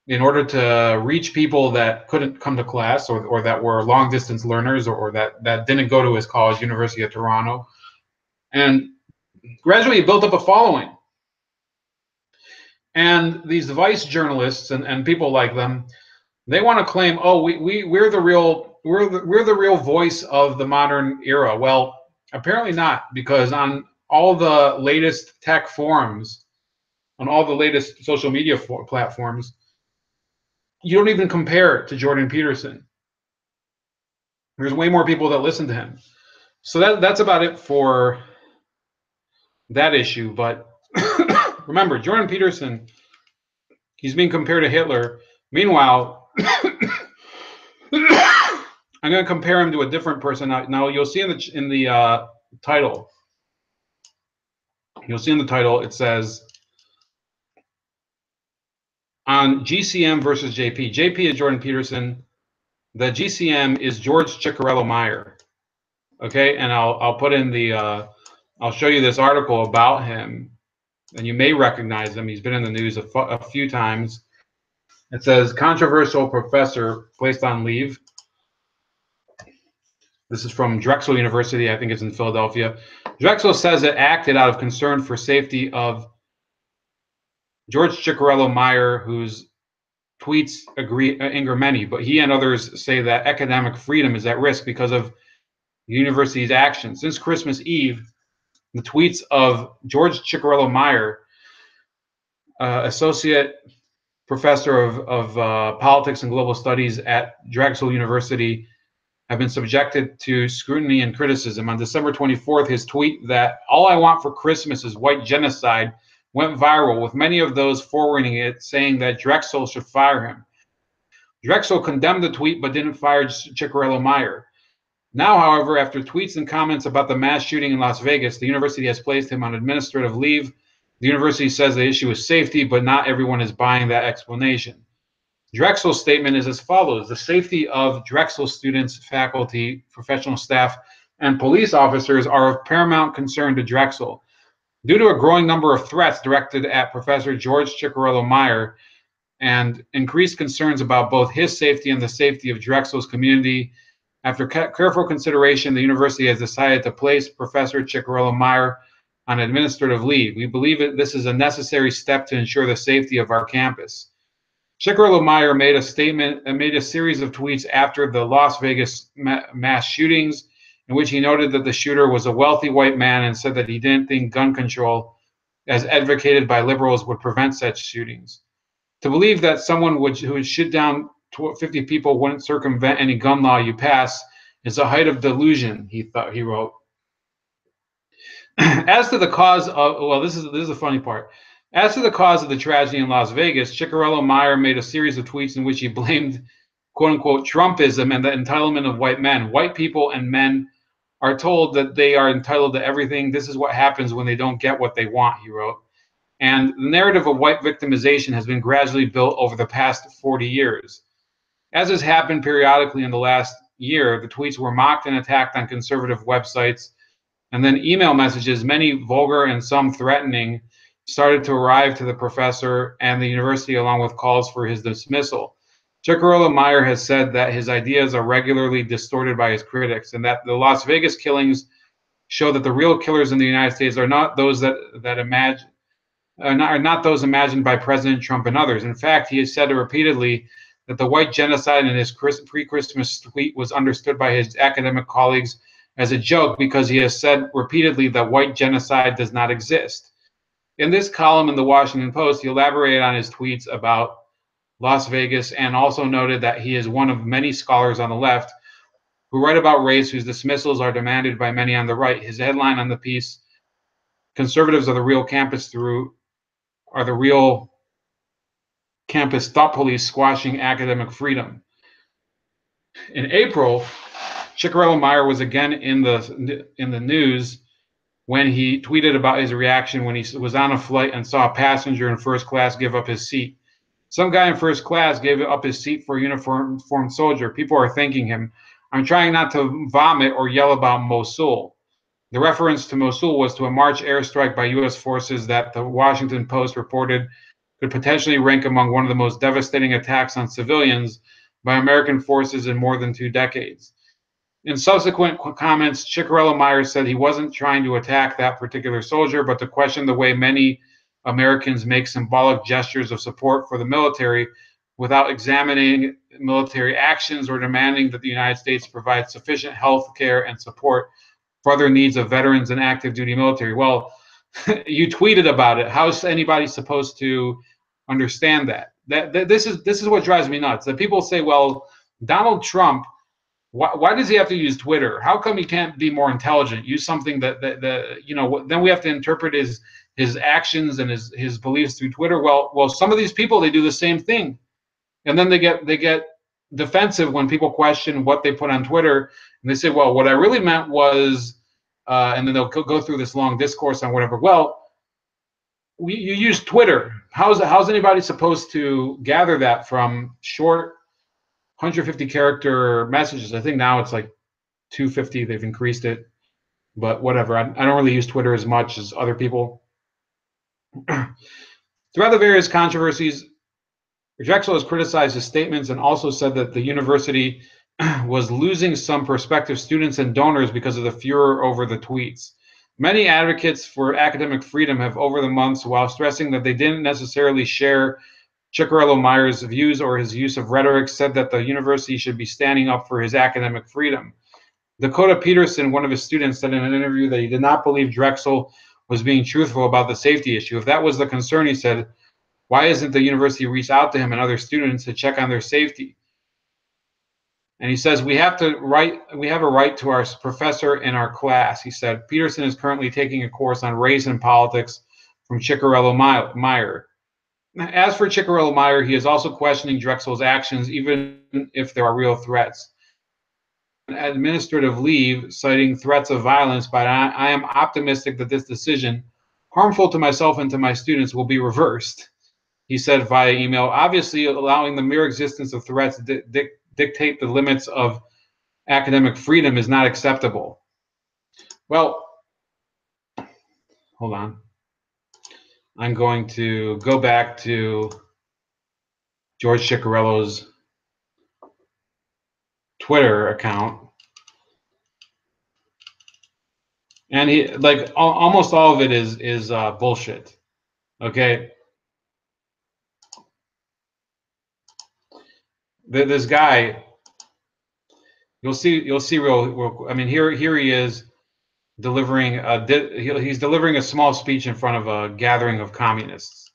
in order to reach people that couldn't come to class, or that were long distance learners, or that didn't go to his college, University of Toronto. And gradually he built up a following. And these vice journalists and people like them, they want to claim, oh, we're the real voice of the modern era. Well, apparently not, because on all the latest tech forums, on all the latest social media platforms, you don't even compare to Jordan Peterson. There's way more people that listen to him. So that's about it for that issue. But remember, Jordan Peterson, he's being compared to Hitler. Meanwhile, I'm going to compare him to a different person. Now you'll see in the title. You'll see in the title it says on GCM versus JP. JP is Jordan Peterson. The GCM is George Cicciarello-Maher. Okay, and I'll put in the I'll show you this article about him, and you may recognize him. He's been in the news a few times. It says controversial professor placed on leave. This is from Drexel University. I think it's in Philadelphia. Drexel says it acted out of concern for safety of George Cicciarello-Maher, whose tweets anger many, but he and others say that academic freedom is at risk because of the university's actions. Since Christmas Eve, the tweets of George Cicciarello-Maher, associate professor of politics and global studies at Drexel University, have been subjected to scrutiny and criticism. On December 24th, his tweet that "all I want for Christmas is white genocide" went viral, with many of those forwarding it saying that Drexel should fire him. Drexel condemned the tweet but didn't fire Cicciarello-Maher. Now, however, after tweets and comments about the mass shooting in Las Vegas, the university has placed him on administrative leave. The university says the issue is safety, but not everyone is buying that explanation. Drexel's statement is as follows: the safety of Drexel students, faculty, professional staff, and police officers are of paramount concern to Drexel. Due to a growing number of threats directed at Professor George Cicciarello-Maher and increased concerns about both his safety and the safety of Drexel's community, after careful consideration, the university has decided to place Professor Cicciarello-Maher on administrative leave. We believe that this is a necessary step to ensure the safety of our campus. Cicciarello-Maher made a series of tweets after the Las Vegas mass shootings, in which he noted that the shooter was a wealthy white man and said that he didn't think gun control, as advocated by liberals, would prevent such shootings. To believe that someone who would shoot down 50 people wouldn't circumvent any gun law you pass is a height of delusion, he wrote. As to the cause of, well, this is the funny part. As to the cause of the tragedy in Las Vegas, Cicciarello-Maher made a series of tweets in which he blamed, quote unquote, Trumpism and the entitlement of white men. White people and men are told that they are entitled to everything. This is what happens when they don't get what they want, he wrote. And the narrative of white victimization has been gradually built over the past 40 years. As has happened periodically in the last year, the tweets were mocked and attacked on conservative websites, and then email messages, many vulgar and some threatening, started to arrive to the professor and the university, along with calls for his dismissal. Cicciarello-Maher has said that his ideas are regularly distorted by his critics, and that the Las Vegas killings show that the real killers in the United States are not those are not those imagined by President Trump and others. In fact, he has said repeatedly that the white genocide in his pre-Christmas tweet was understood by his academic colleagues as a joke, because he has said repeatedly that white genocide does not exist. In this column in the Washington Post, he elaborated on his tweets about Las Vegas and also noted that he is one of many scholars on the left who write about race whose dismissals are demanded by many on the right. His headline on the piece, "Conservatives are the real campus thought police squashing academic freedom." In April, Cicciarello-Maher was again in the news when he tweeted about his reaction when he was on a flight and saw a passenger in first class give up his seat. Some guy in first class gave up his seat for a uniformed soldier. People are thanking him. I'm trying not to vomit or yell about Mosul. The reference to Mosul was to a March airstrike by U.S. forces that the Washington Post reported could potentially rank among one of the most devastating attacks on civilians by American forces in more than 2 decades. In subsequent comments, Cicciarello-Maher said he wasn't trying to attack that particular soldier, but to question the way many Americans make symbolic gestures of support for the military without examining military actions or demanding that the United States provide sufficient health care and support for other needs of veterans and active duty military. Well, you tweeted about it. How is anybody supposed to understand that? This is what drives me nuts. That people say, well, Donald Trump, why does he have to use Twitter? How come he can't be more intelligent? Use something that then we have to interpret his actions and his beliefs through Twitter. Well, some of these people, they do the same thing, and then they get defensive when people question what they put on Twitter, and they say, well, what I really meant was, and then they'll go through this long discourse on whatever. Well, you use Twitter. How's anybody supposed to gather that from short 150 character messages? I think now it's like 250. They've increased it, but whatever. I don't really use Twitter as much as other people. Throughout the various controversies, Drexel has criticized his statements and also said that the university was losing some prospective students and donors because of the furor over the tweets. Many advocates for academic freedom have, over the months, while stressing that they didn't necessarily share Cicciarello-Maher's views or his use of rhetoric, said that the university should be standing up for his academic freedom. Dakota Peterson, one of his students, said in an interview that he did not believe Drexel was being truthful about the safety issue. If that was the concern, he said, why isn't the university reach out to him and other students to check on their safety? And he says, we have a right to our professor in our class. He said, Peterson is currently taking a course on race and politics from Cicciarello-Maher. As for Cicciarello-Maher, he is also questioning Drexel's actions, even if there are real threats. Administrative leave, citing threats of violence, but I am optimistic that this decision, harmful to myself and to my students, will be reversed, he said via email. Obviously, allowing the mere existence of threats dictate the limits of academic freedom is not acceptable. Well, hold on. I'm going to go back to George Cicciarello's Twitter account. And he, like, almost all of it is bullshit. Okay. This guy, you'll see real. I mean, here he is delivering he's delivering a small speech in front of a gathering of communists.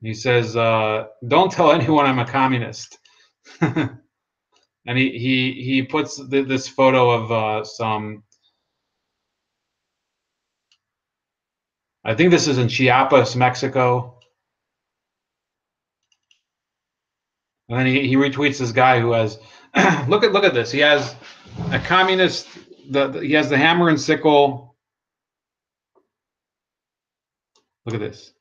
He says, "Don't tell anyone I'm a communist." And he puts this photo of some. I think this is in Chiapas, Mexico. And then he retweets this guy who has look at this. He has a communist. He has the hammer and sickle. Look at this.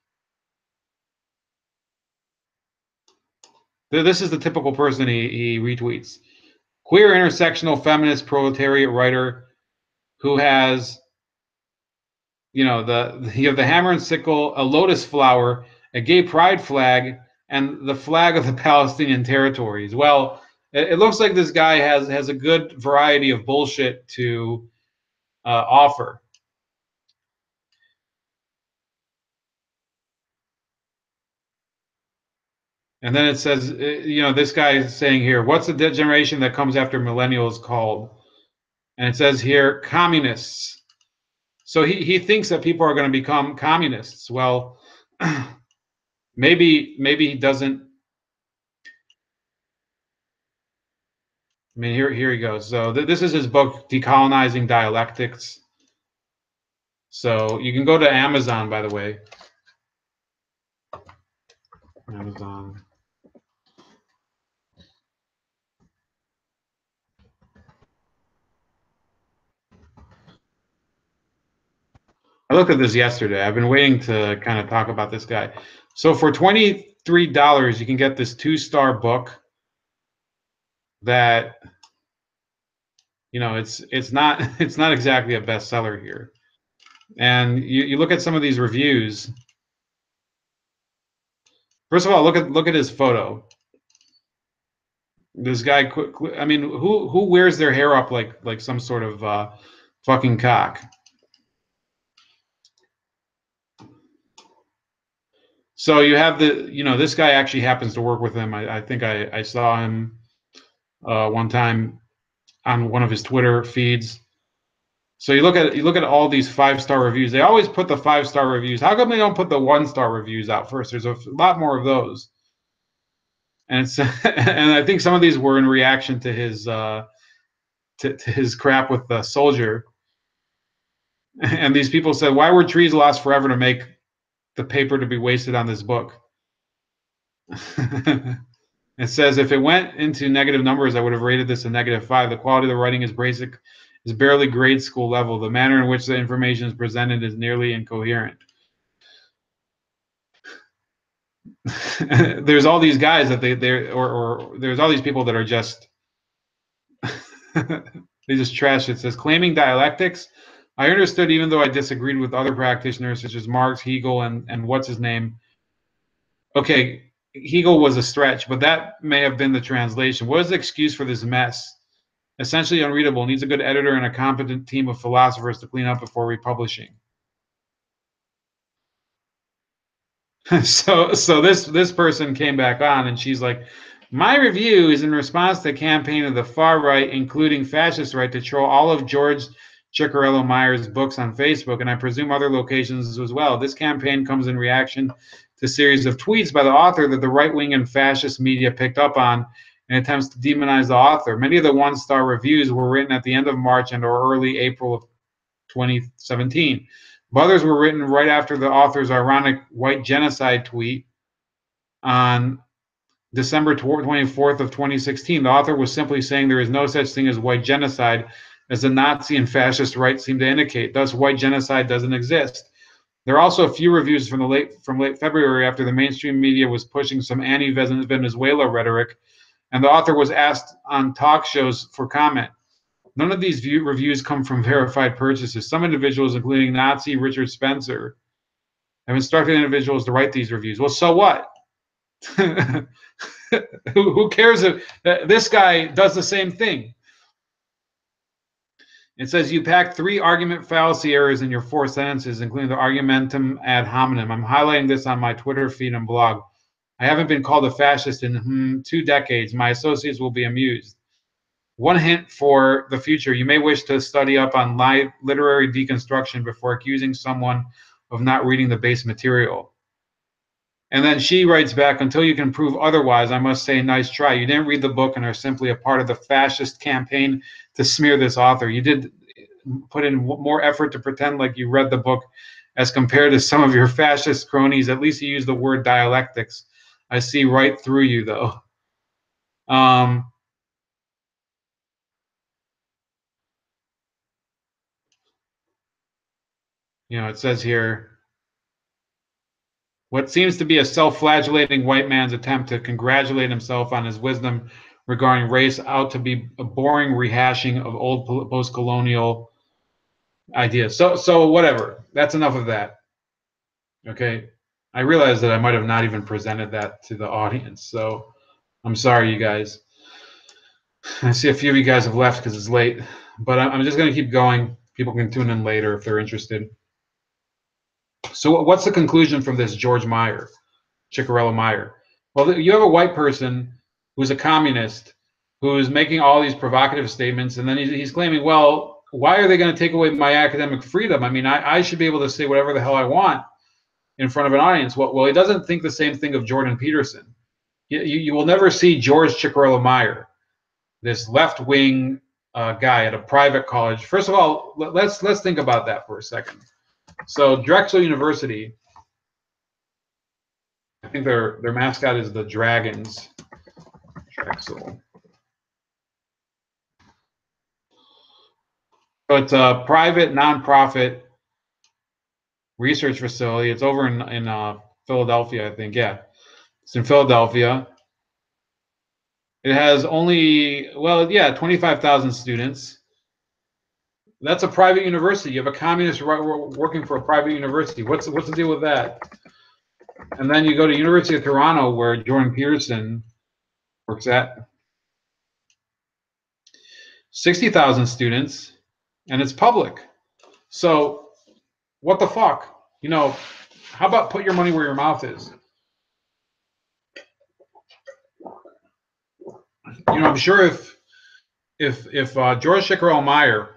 This is the typical person he retweets. Queer, intersectional, feminist, proletariat writer who has, you have the hammer and sickle, a lotus flower, a gay pride flag, and the flag of the Palestinian territories. Well, it looks like this guy has a good variety of bullshit to offer. And then it says, this guy is saying here, what's the generation that comes after millennials called? And it says here, communists. So he thinks that people are going to become communists. Well, maybe he doesn't. I mean, here he goes. So this is his book, Decolonizing Dialectics. So you can go to Amazon, by the way. Amazon. I looked at this yesterday. I've been waiting to kind of talk about this guy. So for 20 $3, you can get this 2-star book that, you know, it's not it's not exactly a bestseller here. And you look at some of these reviews. First of all, look at his photo. This guy, I mean, who wears their hair up like some sort of fucking cock? So you have this guy actually happens to work with him. I think I saw him one time on one of his Twitter feeds. So you look at all these 5-star reviews. They always put the 5-star reviews. How come they don't put the 1-star reviews out first? There's a lot more of those. And it's and I think some of these were in reaction to his to his crap with the soldier. And these people said, "Why were trees lost forever to make the paper to be wasted on this book?" It says, if it went into negative numbers, I would have rated this a -5. The quality of the writing is basic, is barely grade school level. The manner in which the information is presented is nearly incoherent. There's all these guys that or there's all these people that are just they just trash it. It says, claiming dialectics. I understood, even though I disagreed with other practitioners such as Marx, Hegel, and what's his name. Okay, Hegel was a stretch, but that may have been the translation. What is the excuse for this mess? Essentially unreadable. Needs a good editor and a competent team of philosophers to clean up before republishing. So this person came back on, and she's like, my review is in response to the campaign of the far right, including fascist right, to troll all of George Cicciarello-Maher's books on Facebook, and I presume other locations as well. This campaign comes in reaction to a series of tweets by the author that the right-wing and fascist media picked up on in attempts to demonize the author. Many of the 1-star reviews were written at the end of March and or early April of 2017. But others were written right after the author's ironic white genocide tweet on December 24th of 2016. The author was simply saying there is no such thing as white genocide, as the Nazi and fascist right seem to indicate. Thus, white genocide doesn't exist. There are also a few reviews from late February, after the mainstream media was pushing some anti-Venezuela rhetoric, and the author was asked on talk shows for comment. None of these reviews come from verified purchases. Some individuals, including Nazi Richard Spencer, have instructed individuals to write these reviews. Well, so what? Who cares if this guy does the same thing? It says you packed 3 argument fallacy errors in your 4 sentences, including the argumentum ad hominem. I'm highlighting this on my Twitter feed and blog. I haven't been called a fascist in 2 decades. My associates will be amused. One hint for the future: you may wish to study up on literary deconstruction before accusing someone of not reading the base material. And then she writes back, until you can prove otherwise, I must say, nice try. You didn't read the book and are simply a part of the fascist campaign to smear this author. You did put in more effort to pretend like you read the book as compared to some of your fascist cronies. At least you use the word dialectics. I see right through you, though. It says here, what seems to be a self-flagellating white man's attempt to congratulate himself on his wisdom regarding race out to be a boring rehashing of old post-colonial ideas. So whatever. That's enough of that. Okay. I realize that I might have not even presented that to the audience. So I'm sorry, you guys. I see a few of you guys have left because it's late. But I'm just going to keep going. People can tune in later if they're interested. So what's the conclusion from this George Maher? Cicciarello-Maher. Well, you have a white person who's a communist who's making all these provocative statements, and then he's claiming, well, why are they going to take away my academic freedom? I mean, I should be able to say whatever the hell I want in front of an audience. Well, he doesn't think the same thing of Jordan Peterson. You will never see George Cicciarello-Maher, this left-wing guy at a private college. First of all, let's think about that for a second. So Drexel University, I think their mascot is the Dragons. Drexel. So it's a private, nonprofit research facility. It's over in Philadelphia, I think. Yeah. It's in Philadelphia. It has only, well, yeah, 25,000 students. That's a private university. You have a communist working for a private university. What's the deal with that? And then you go to University of Toronto, where Jordan Peterson works at. 60,000 students, and it's public. So what the fuck? You know, how about put your money where your mouth is? You know, I'm sure if George Cicciarello-Maher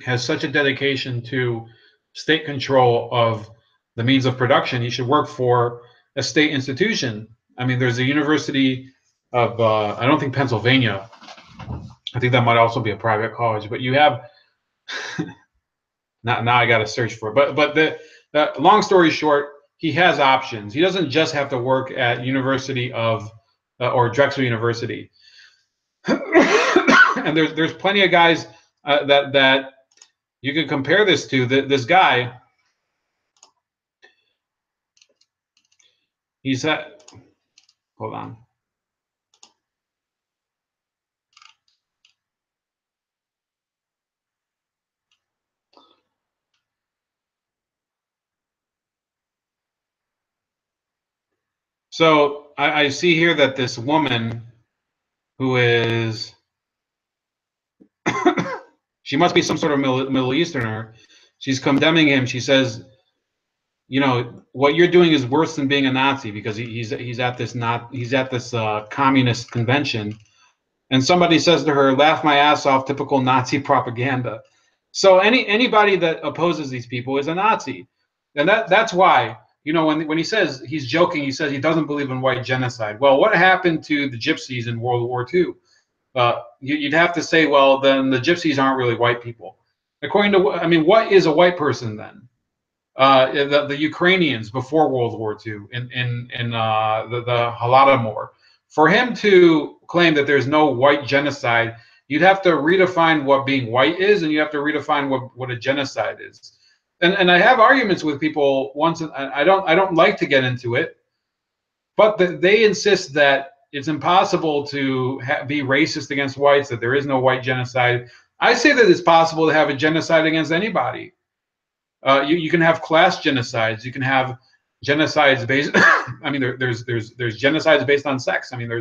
has such a dedication to state control of the means of production, he should work for a state institution. I mean, there's a University of I don't think Pennsylvania. I think that might also be a private college, but you have now I got to search for it. But the long story short, he has options. He doesn't just have to work at University of or Drexel University. And there's plenty of guys that you can compare this to. This guy, he's at, hold on. So I see here that this woman who is, she must be some sort of Middle Easterner. She's condemning him. She says, you know, what you're doing is worse than being a Nazi, because he's at this communist convention, and somebody says to her, "Laugh my ass off, typical Nazi propaganda." So anybody that opposes these people is a Nazi, and that's why, you know, when he says, he's joking, he says he doesn't believe in white genocide. Well, what happened to the Gypsies in World War II? You'd have to say, well, then the Gypsies aren't really white people. According to, I mean, what is a white person then? The Ukrainians before World War II in the Holodomor. For him to claim that there's no white genocide, you'd have to redefine what being white is, and you have to redefine what a genocide is. And I have arguments with people once. I don't like to get into it, but they insist that it's impossible to be racist against whites, that there is no white genocide. I say that it's possible to have a genocide against anybody. You can have class genocides. You can have genocides based. I mean, there's genocides based on sex. I mean,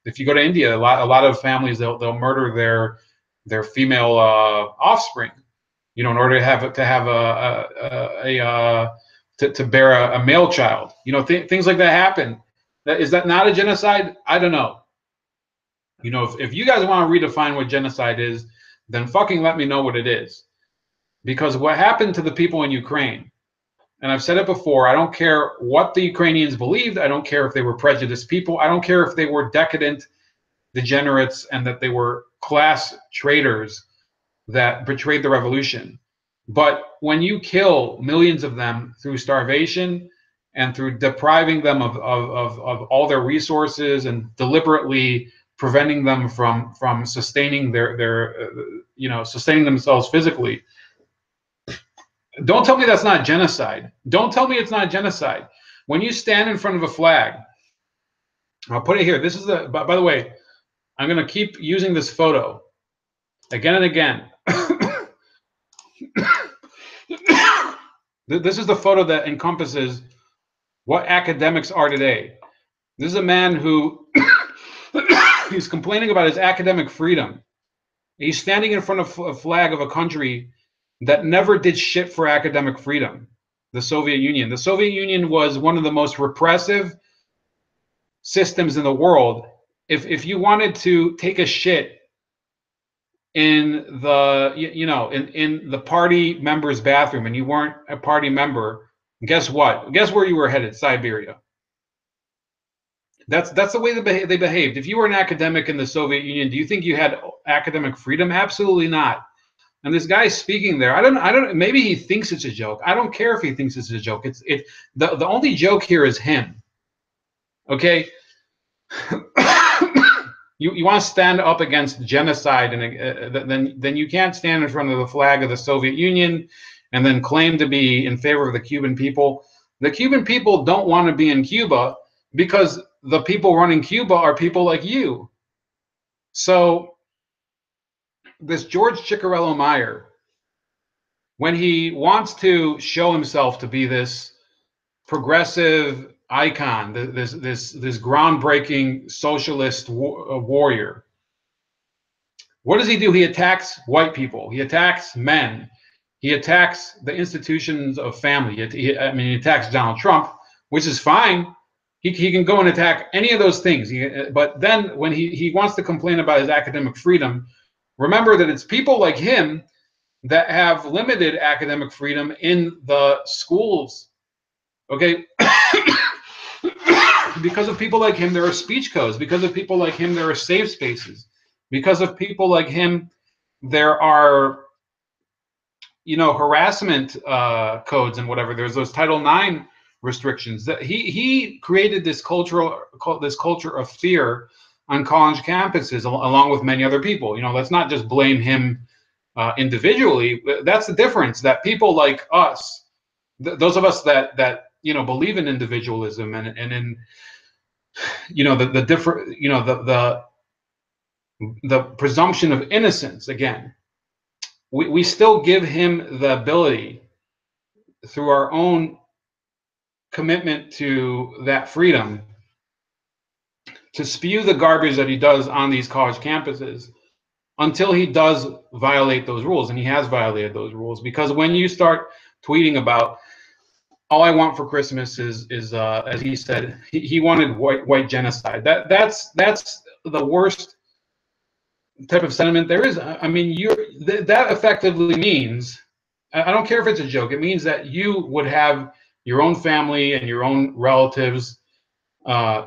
if you go to India, a lot of families, they'll murder their female offspring, you know, in order to have to bear a male child. You know, things like that happen. Is that not a genocide? I don't know. You know, if you guys want to redefine what genocide is, then fucking let me know what it is. Because what happened to the people in Ukraine, and I've said it before, I don't care what the Ukrainians believed. I don't care if they were prejudiced people. I don't care if they were decadent degenerates and that they were class traitors that betrayed the revolution. But when you kill millions of them through starvation and through depriving them of all their resources and deliberately preventing them from sustaining sustaining themselves physically, don't tell me that's not genocide. Don't tell me it's not genocide. When you stand in front of a flag, I'll put it here. This is by the way, I'm going to keep using this photo again and again. This is the photo that encompasses what academics are today. This is a man who he's complaining about his academic freedom. He's standing in front of a flag of a country that never did shit for academic freedom, the Soviet Union. The Soviet Union was one of the most repressive systems in the world. If you wanted to take a shit in the in the party member's bathroom and you weren't a party member, guess what? Guess where you were headed? Siberia. That's the way they behaved. If you were an academic in the Soviet Union, do you think you had academic freedom? Absolutely not. And this guy speaking there, I don't. Maybe he thinks it's a joke. I don't care if he thinks it's a joke. The only joke here is him. Okay. You want to stand up against genocide, and then you can't stand in front of the flag of the Soviet Union and then claim to be in favor of the Cuban people. The Cuban people don't want to be in Cuba because the people running Cuba are people like you. So this George Cicciarello-Maher, when he wants to show himself to be this progressive icon, this groundbreaking socialist warrior, what does he do? He attacks white people. He attacks men. He attacks the institutions of family. I mean, he attacks Donald Trump, which is fine. He can go and attack any of those things. But then when he wants to complain about his academic freedom, remember that it's people like him that have limited academic freedom in the schools. Okay? Because of people like him, there are speech codes. Because of people like him, there are safe spaces. Because of people like him, there are, harassment codes and whatever. There's those Title IX restrictions. That he created this culture of fear on college campuses, along with many other people. Let's not just blame him individually. That's the difference. That people like us, those of us that believe in individualism and in the different the presumption of innocence, again, we still give him the ability, through our own commitment to that freedom, to spew the garbage that he does on these college campuses until he does violate those rules. And he has violated those rules, because when you start tweeting about all I want for Christmas is as he said, he wanted white genocide. That's the worst type of sentiment there is. I mean, that effectively means, I don't care if it's a joke, it means that you would have your own family and your own relatives, sorry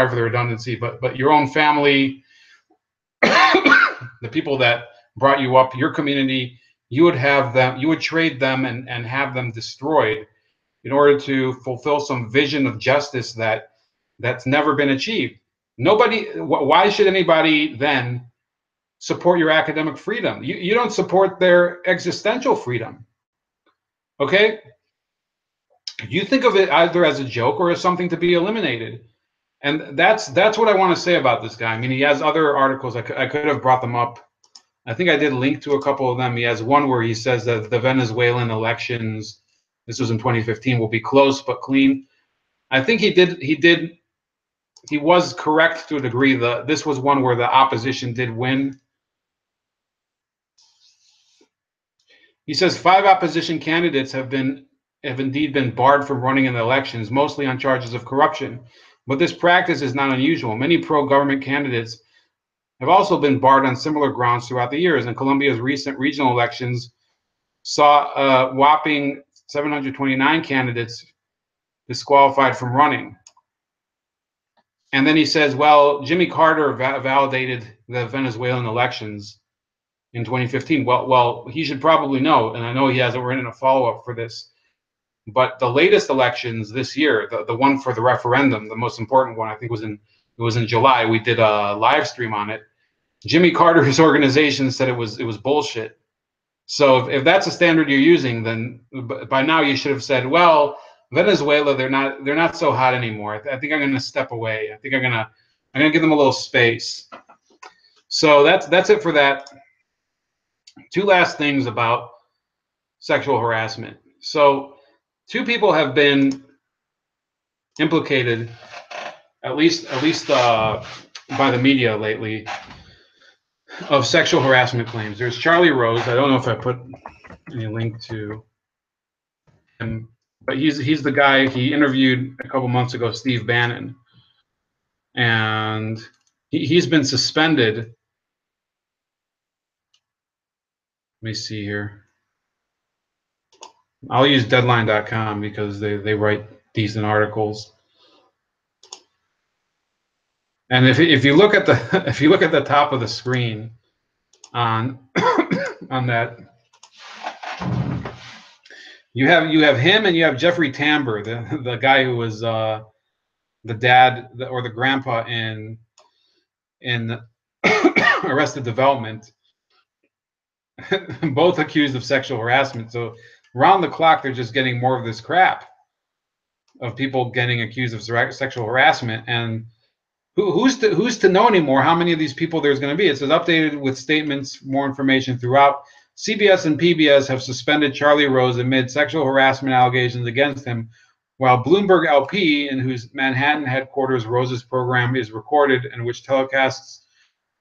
for the redundancy, but your own family, the people that brought you up, your community, you would trade them and have them destroyed in order to fulfill some vision of justice that's never been achieved. Why should anybody then support your academic freedom? You don't support their existential freedom. Okay? You think of it either as a joke or as something to be eliminated. And that's what I want to say about this guy. I mean, he has other articles. I could have brought them up. I think I did link to a couple of them. He has one where he says that the Venezuelan elections, this was in 2015, will be close but clean. I think he was correct to a degree. This was one where the opposition did win. He says 5 opposition candidates have indeed been barred from running in the elections, mostly on charges of corruption. But this practice is not unusual. Many pro-government candidates have also been barred on similar grounds throughout the years, and Colombia's recent regional elections saw a whopping 729 candidates disqualified from running. And then he says, well, Jimmy Carter validated the Venezuelan elections in 2015. Well, he should probably know, and I know he hasn't written a follow-up for this, but the latest elections this year, the one for the referendum, the most important one, I think it was in July. We did a live stream on it. Jimmy Carter's organization said it was bullshit. So if that's a standard you're using, then by now you should have said, well, Venezuela, they're not so hot anymore. I think I'm going to step away. I think I'm going to give them a little space. So that's it for that. 2 last things about sexual harassment. So 2 people have been implicated, at least by the media lately, of sexual harassment claims. There's Charlie Rose. I don't know if I put any link to him, but he's the guy. He interviewed a couple months ago Steve Bannon, and he's been suspended. Let me see here. I'll use Deadline.com because they write decent articles. And if you look at the top of the screen on on that, you have him and you have Jeffrey Tambor, the guy who was the dad or the grandpa in Arrested Development, both accused of sexual harassment. So around the clock, they're just getting more of this crap. of people getting accused of sexual harassment. And who's to know anymore how many of these people there's going to be? It says updated with statements, more information throughout. CBS and PBS have suspended Charlie Rose amid sexual harassment allegations against him, while Bloomberg LP, in whose Manhattan headquarters Rose's program is recorded and which telecasts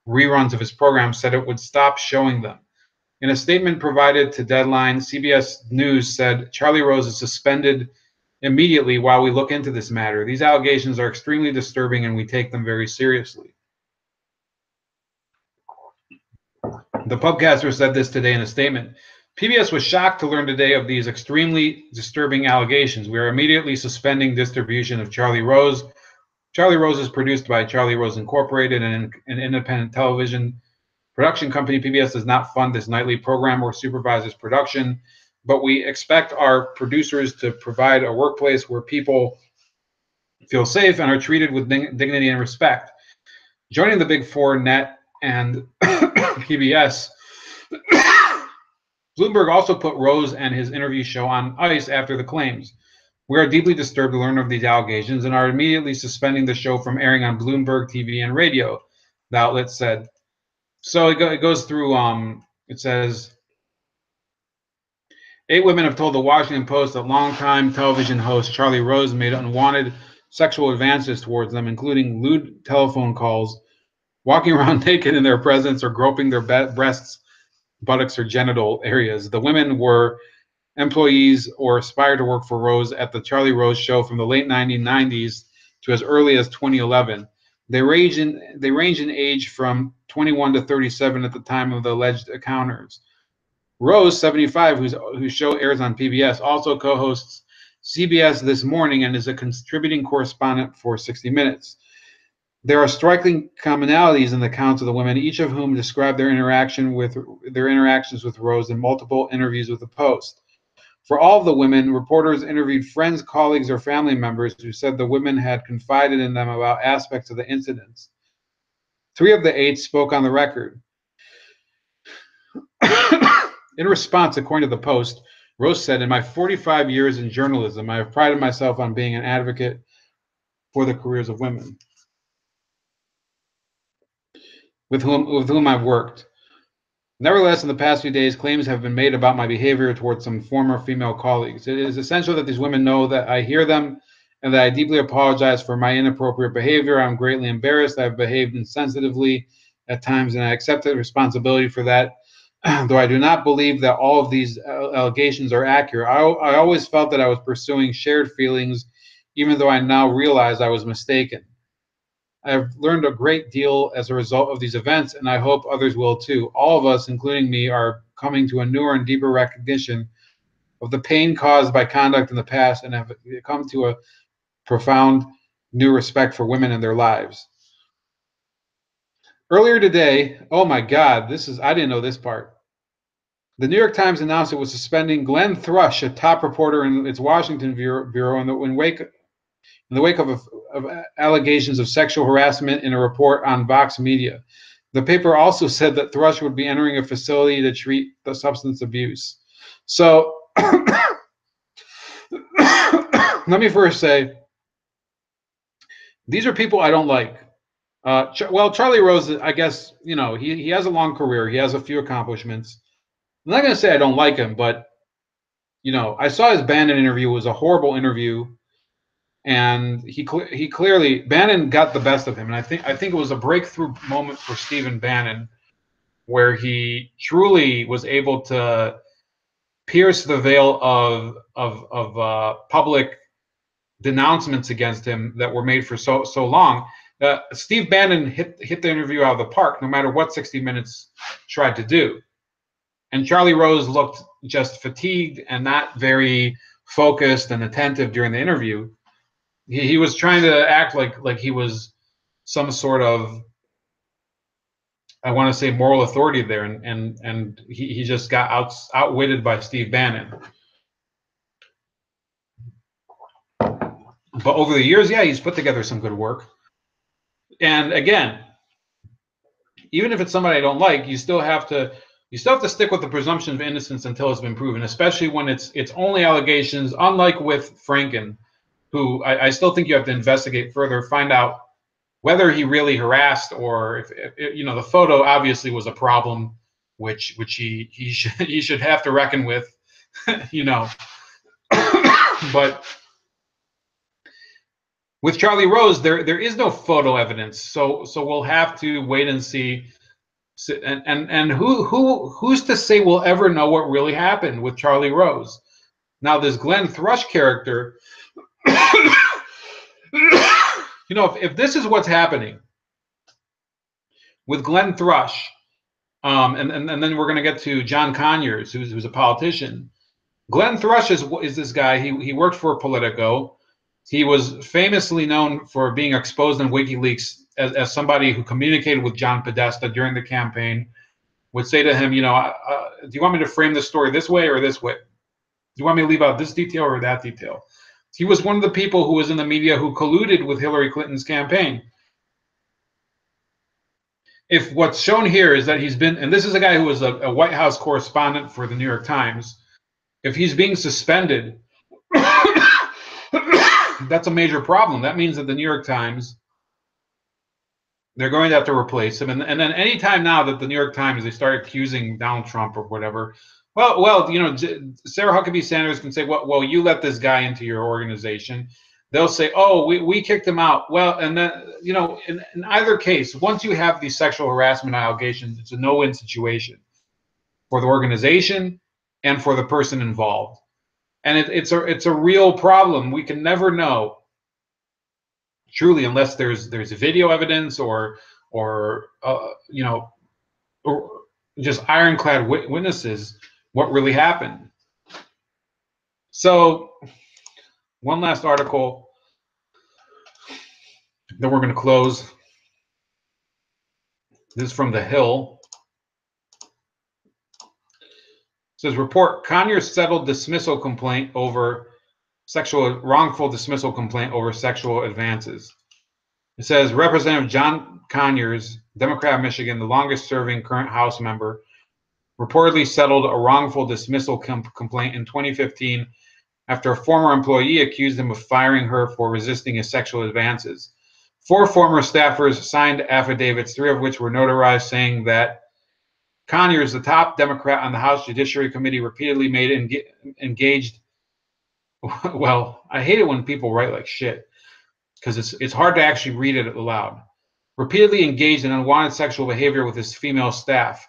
reruns of his program, said it would stop showing them. In a statement provided to Deadline, CBS News said Charlie Rose is suspended immediately while we look into this matter. These allegations are extremely disturbing and we take them very seriously. The pubcaster said this today in a statement. PBS was shocked to learn today of these extremely disturbing allegations. We are immediately suspending distribution of Charlie Rose. Charlie Rose is produced by Charlie Rose Incorporated, an independent television production company. PBS does not fund this nightly program or supervise its production, but we expect our producers to provide a workplace where people feel safe and are treated with dignity and respect. Joining the Big Four, Net and PBS, Bloomberg also put Rose and his interview show on ice after the claims. We are deeply disturbed to learn of these allegations and are immediately suspending the show from airing on Bloomberg TV and radio, the outlet said. So it goes through, it says, 8 women have told the Washington Post that longtime television host Charlie Rose made unwanted sexual advances towards them, including lewd telephone calls, walking around naked in their presence, or groping their breasts, buttocks, or genital areas. The women were employees or aspired to work for Rose at the Charlie Rose Show from the late 1990s to as early as 2011. They range in age from 21 to 37 at the time of the alleged encounters. Rose, 75, whose show airs on PBS, also co-hosts CBS This Morning and is a contributing correspondent for 60 Minutes. There are striking commonalities in the accounts of the women, each of whom describe their interactions with Rose in multiple interviews with the Post. For all of the women, reporters interviewed friends, colleagues, or family members who said the women had confided in them about aspects of the incidents. 3 of the 8 spoke on the record. In response, according to the Post, Rose said, "In my 45 years in journalism, I have prided myself on being an advocate for the careers of women with whom I've worked. Nevertheless, in the past few days, claims have been made about my behavior towards some former female colleagues. It is essential that these women know that I hear them and that I deeply apologize for my inappropriate behavior. I'm greatly embarrassed. I've behaved insensitively at times, and I accept the responsibility for that, though I do not believe that all of these allegations are accurate. I always felt that I was pursuing shared feelings, even though I now realize I was mistaken. I have learned a great deal as a result of these events, and I hope others will too. All of us, including me, are coming to a newer and deeper recognition of the pain caused by conduct in the past and have come to a profound new respect for women and their lives." Earlier today, oh my God, I didn't know this part. The New York Times announced it was suspending Glenn Thrush, a top reporter in its Washington bureau, in the wake of allegations of sexual harassment in a report on Vox Media. The paper also said that Thrush would be entering a facility to treat the substance abuse. So let me first say, these are people I don't like. Well, Charlie Rose, I guess, he has a long career. He has a few accomplishments. I'm not going to say I don't like him, but, I saw his Bannon interview. It was a horrible interview. And he clearly, Bannon got the best of him, and I think it was a breakthrough moment for Stephen Bannon, where he truly was able to pierce the veil of public denouncements against him that were made for so long. Steve Bannon hit the interview out of the park, no matter what 60 Minutes tried to do. And Charlie Rose looked just fatigued and not very focused and attentive during the interview. He was trying to act like he was some sort of, I want to say, moral authority there, and he just got outwitted by Steve Bannon. But over the years, yeah, he's put together some good work. And again, even if it's somebody I don't like, you still have to stick with the presumption of innocence until it's been proven, especially when it's only allegations. Unlike with Franken, who I still think you have to investigate further, find out whether he really harassed, or if you know, the photo obviously was a problem, which he should have to reckon with, you know. But with Charlie Rose, there is no photo evidence, so we'll have to wait and see. And who's to say we'll ever know what really happened with Charlie Rose? Now, this Glenn Thrush character, you know, if this is what's happening with Glenn Thrush, and then we're going to get to John Conyers, who's a politician. Glenn Thrush is this guy. He worked for Politico. He was famously known for being exposed in WikiLeaks as somebody who communicated with John Podesta during the campaign, would say to him, you know, do you want me to frame this story this way or this way? Do you want me to leave out this detail or that detail? He was one of the people who was in the media who colluded with Hillary Clinton's campaign. If what's shown here is that he's been, and this is a guy who was a White House correspondent for the New York Times, if he's being suspended, that's a major problem. That means that the New York Times, they're going to have to replace him. And then anytime now that the New York Times, they start accusing Donald Trump or whatever, well, you know, Sarah Huckabee Sanders can say, well, you let this guy into your organization. They'll say, oh, we kicked him out. Well, and then, you know, in either case, once you have these sexual harassment allegations, it's a no-win situation for the organization and for the person involved. And it's a real problem. We can never know truly unless there's video evidence or you know, or just ironclad witnesses what really happened. So one last article, then we're going to close. This is from The Hill. It says, report, Conyers settled dismissal complaint over wrongful dismissal complaint over sexual advances. It says, Representative John Conyers, Democrat of Michigan, the longest serving current House member, reportedly settled a wrongful dismissal complaint in 2015 after a former employee accused him of firing her for resisting his sexual advances. 4 former staffers signed affidavits, 3 of which were notarized, saying that Conyers, the top Democrat on the House Judiciary Committee, repeatedly engaged. Well, I hate it when people write like shit, because it's hard to actually read it aloud. Repeatedly engaged in unwanted sexual behavior with his female staff.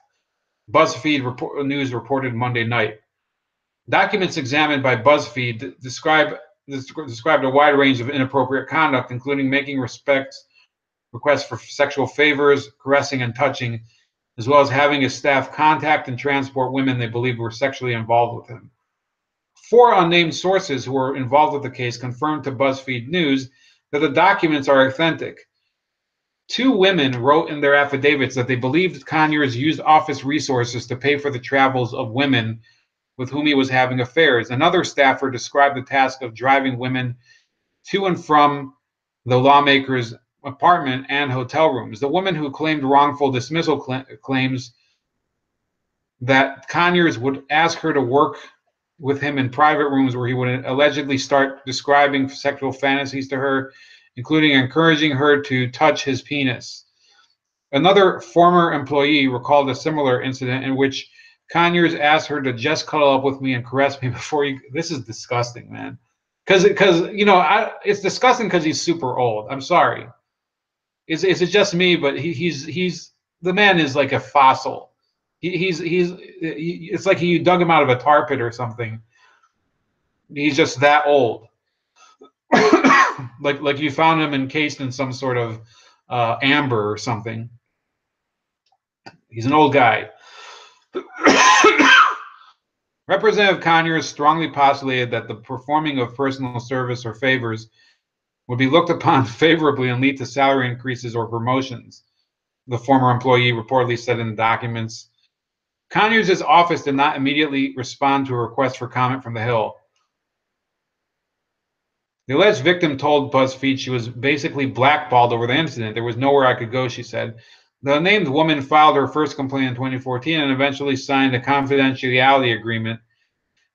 BuzzFeed News reported Monday night. Documents examined by BuzzFeed described a wide range of inappropriate conduct, including making requests for sexual favors, caressing and touching, as well as having his staff contact and transport women they believed were sexually involved with him. 4 unnamed sources who were involved with the case confirmed to BuzzFeed News that the documents are authentic. 2 women wrote in their affidavits that they believed Conyers used office resources to pay for the travels of women with whom he was having affairs. Another staffer described the task of driving women to and from the lawmaker's apartment and hotel rooms. The woman who claimed wrongful dismissal claims that Conyers would ask her to work with him in private rooms where he would allegedly start describing sexual fantasies to her, including encouraging her to touch his penis. Another former employee recalled a similar incident in which Conyers asked her to just cuddle up with me and caress me before you. This is disgusting, man. Because you know, it's disgusting because he's super old. I'm sorry. Is it just me? But he's the man is like a fossil. It's like you dug him out of a tar pit or something. He's just that old. like you found him encased in some sort of amber or something. He's an old guy. Representative Conyers strongly postulated that the performing of personal service or favors would be looked upon favorably and lead to salary increases or promotions, the former employee reportedly said in the documents. Conyers' office did not immediately respond to a request for comment from The Hill. The alleged victim told BuzzFeed she was basically blackballed over the incident. There was nowhere I could go, she said. The named woman filed her first complaint in 2014 and eventually signed a confidentiality agreement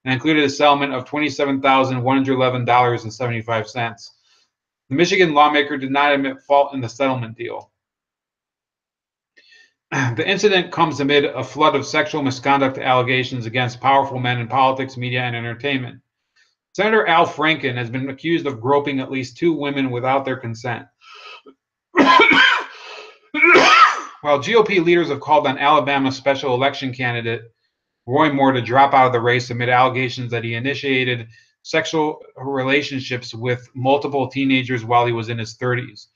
and included a settlement of $27,111.75. The Michigan lawmaker did not admit fault in the settlement deal. The incident comes amid a flood of sexual misconduct allegations against powerful men in politics, media, and entertainment. Senator Al Franken has been accused of groping at least 2 women without their consent. While GOP leaders have called on Alabama special election candidate Roy Moore to drop out of the race amid allegations that he initiated sexual relationships with multiple teenagers while he was in his 30s.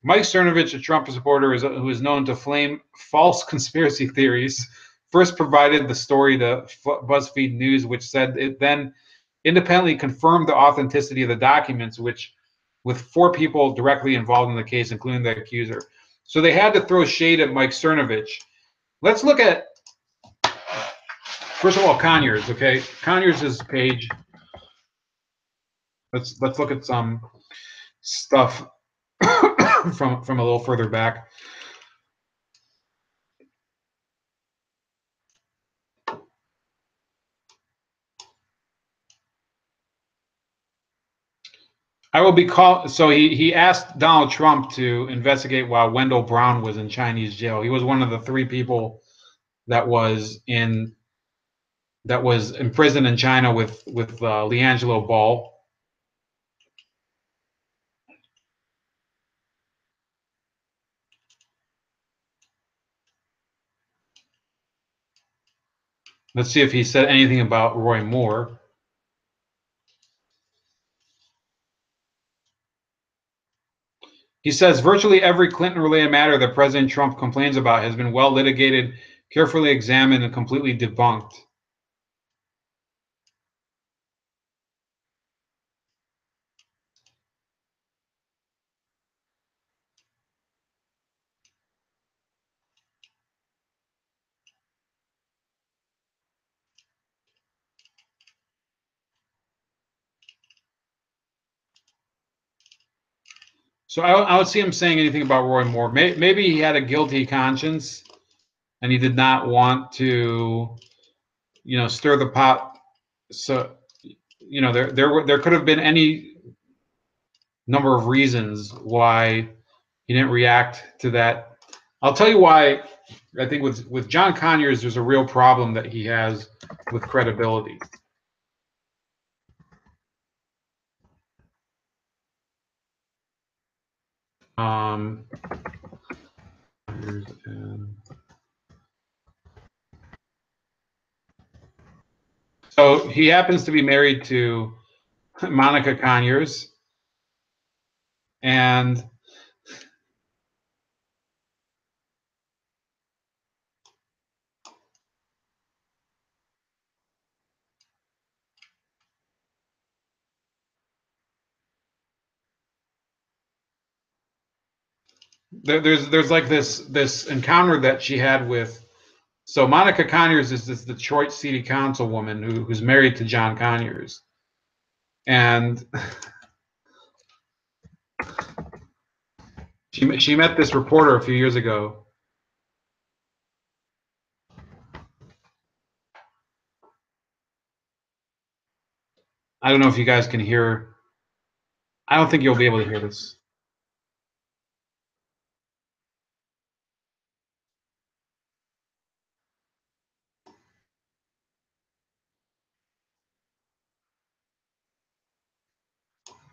Mike Cernovich, a Trump supporter who is known to flame false conspiracy theories, first provided the story to BuzzFeed News, which said it then independently confirmed the authenticity of the documents, which with 4 people directly involved in the case, including the accuser. So they had to throw shade at Mike Cernovich. Let's look at, first of all, Conyers. Okay, Conyers' page. Let's look at some stuff from a little further back. I will be called. So he asked Donald Trump to investigate while Wendell Brown was in Chinese jail. He was one of the 3 people that was in prison in China with LiAngelo Ball. Let's see if he said anything about Roy Moore. He says virtually every Clinton-related matter that President Trump complains about has been well litigated, carefully examined, and completely debunked. So I don't see him saying anything about Roy Moore. Maybe he had a guilty conscience, and he did not want to, stir the pot. So, there could have been any number of reasons why he didn't react to that. I'll tell you why. I think with John Conyers, there's a real problem that he has with credibility. So he happens to be married to Monica Conyers, and there's like this encounter that she had with. So Monica Conyers is this Detroit City Councilwoman who's married to John Conyers, and she met this reporter a few years ago. I don't know if you guys can hear. I don't think you'll be able to hear this.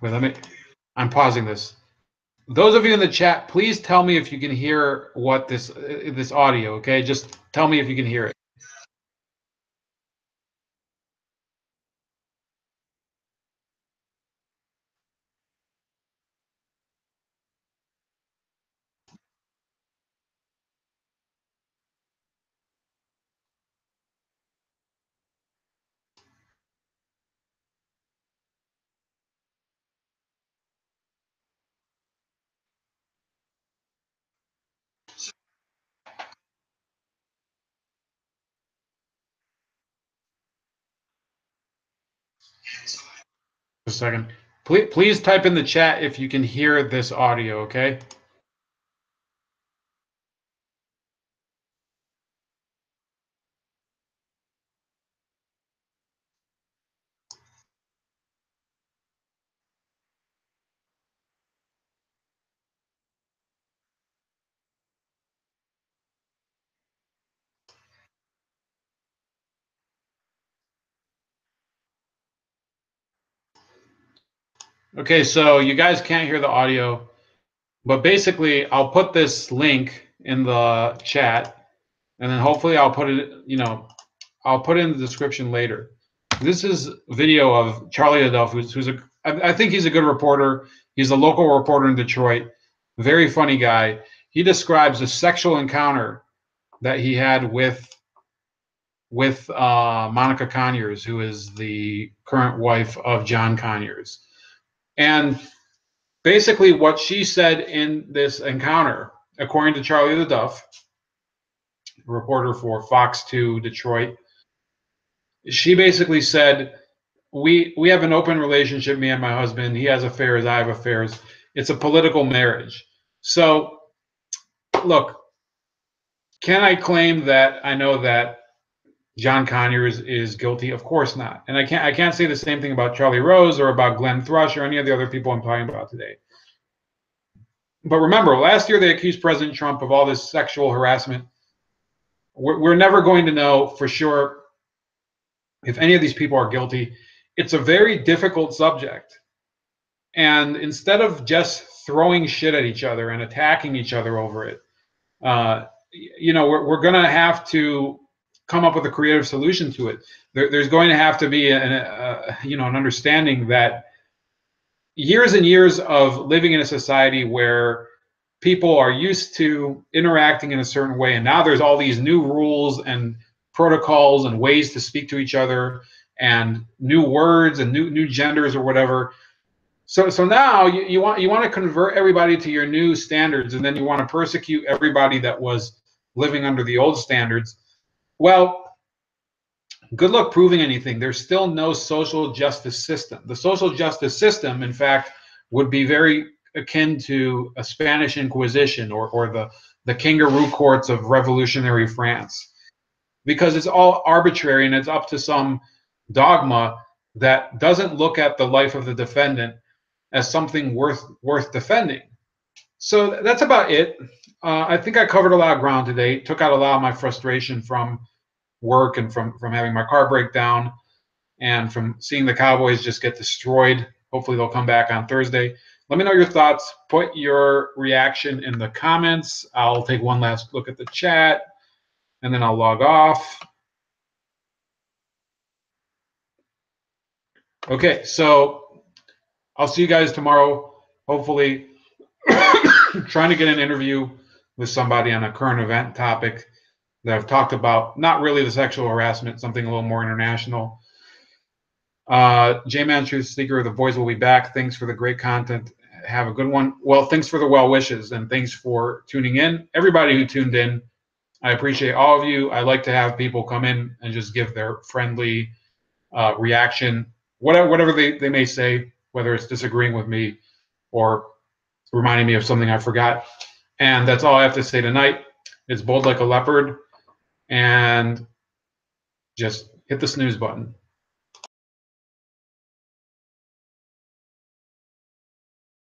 Wait, I'm pausing this. Those of you in the chat, please tell me if you can hear what this audio. Okay, just tell me if you can hear it. A second. Please type in the chat if you can hear this audio. Okay. Okay, so you guys can't hear the audio, but basically I'll put this link in the chat, and then hopefully I'll put it, I'll put it in the description later. This is video of Charlie Adolph, I think he's a good reporter. He's a local reporter in Detroit, very funny guy. He describes a sexual encounter that he had with Monica Conyers, who is the current wife of John Conyers. And basically what she said in this encounter, according to Charlie the Duff, a reporter for Fox 2 Detroit, she basically said, we have an open relationship, me and my husband. He has affairs, I have affairs. It's a political marriage. So, look, can I claim that I know that John Conyers is guilty? Of course not. And I can't say the same thing about Charlie Rose or about Glenn Thrush or any of the other people I'm talking about today. But remember, last year they accused President Trump of all this sexual harassment. We're never going to know for sure if any of these people are guilty. It's a very difficult subject. And instead of just throwing shit at each other and attacking each other over it, we're going to have to come up with a creative solution to it. There's going to have to be an understanding that years and years of living in a society where people are used to interacting in a certain way, and now there's all these new rules and protocols and ways to speak to each other and new words and new genders or whatever. So now you want to convert everybody to your new standards, and then you want to persecute everybody that was living under the old standards. Well, good luck proving anything. There's still no social justice system. The social justice system, in fact, would be very akin to a Spanish Inquisition or the kangaroo courts of revolutionary France, because it's all arbitrary and it's up to some dogma that doesn't look at the life of the defendant as something worth defending. So that's about it. I think I covered a lot of ground today. Took out a lot of my frustration from work and from having my car break down and from seeing the Cowboys just get destroyed. Hopefully they'll come back on Thursday. Let me know your thoughts. Put your reaction in the comments. I'll take one last look at the chat and then I'll log off. Okay, so I'll see you guys tomorrow. Hopefully trying to get an interview with somebody on a current event topic that I've talked about, not really the sexual harassment, something a little more international. J-Man Truth Seeker, the boys will be back. Thanks for the great content. Have a good one. Well, thanks for the well wishes and thanks for tuning in. Everybody who tuned in, I appreciate all of you. I like to have people come in and just give their friendly reaction, whatever they may say, whether it's disagreeing with me or reminding me of something I forgot. And that's all I have to say tonight. It's bold like a leopard, and just hit the snooze button.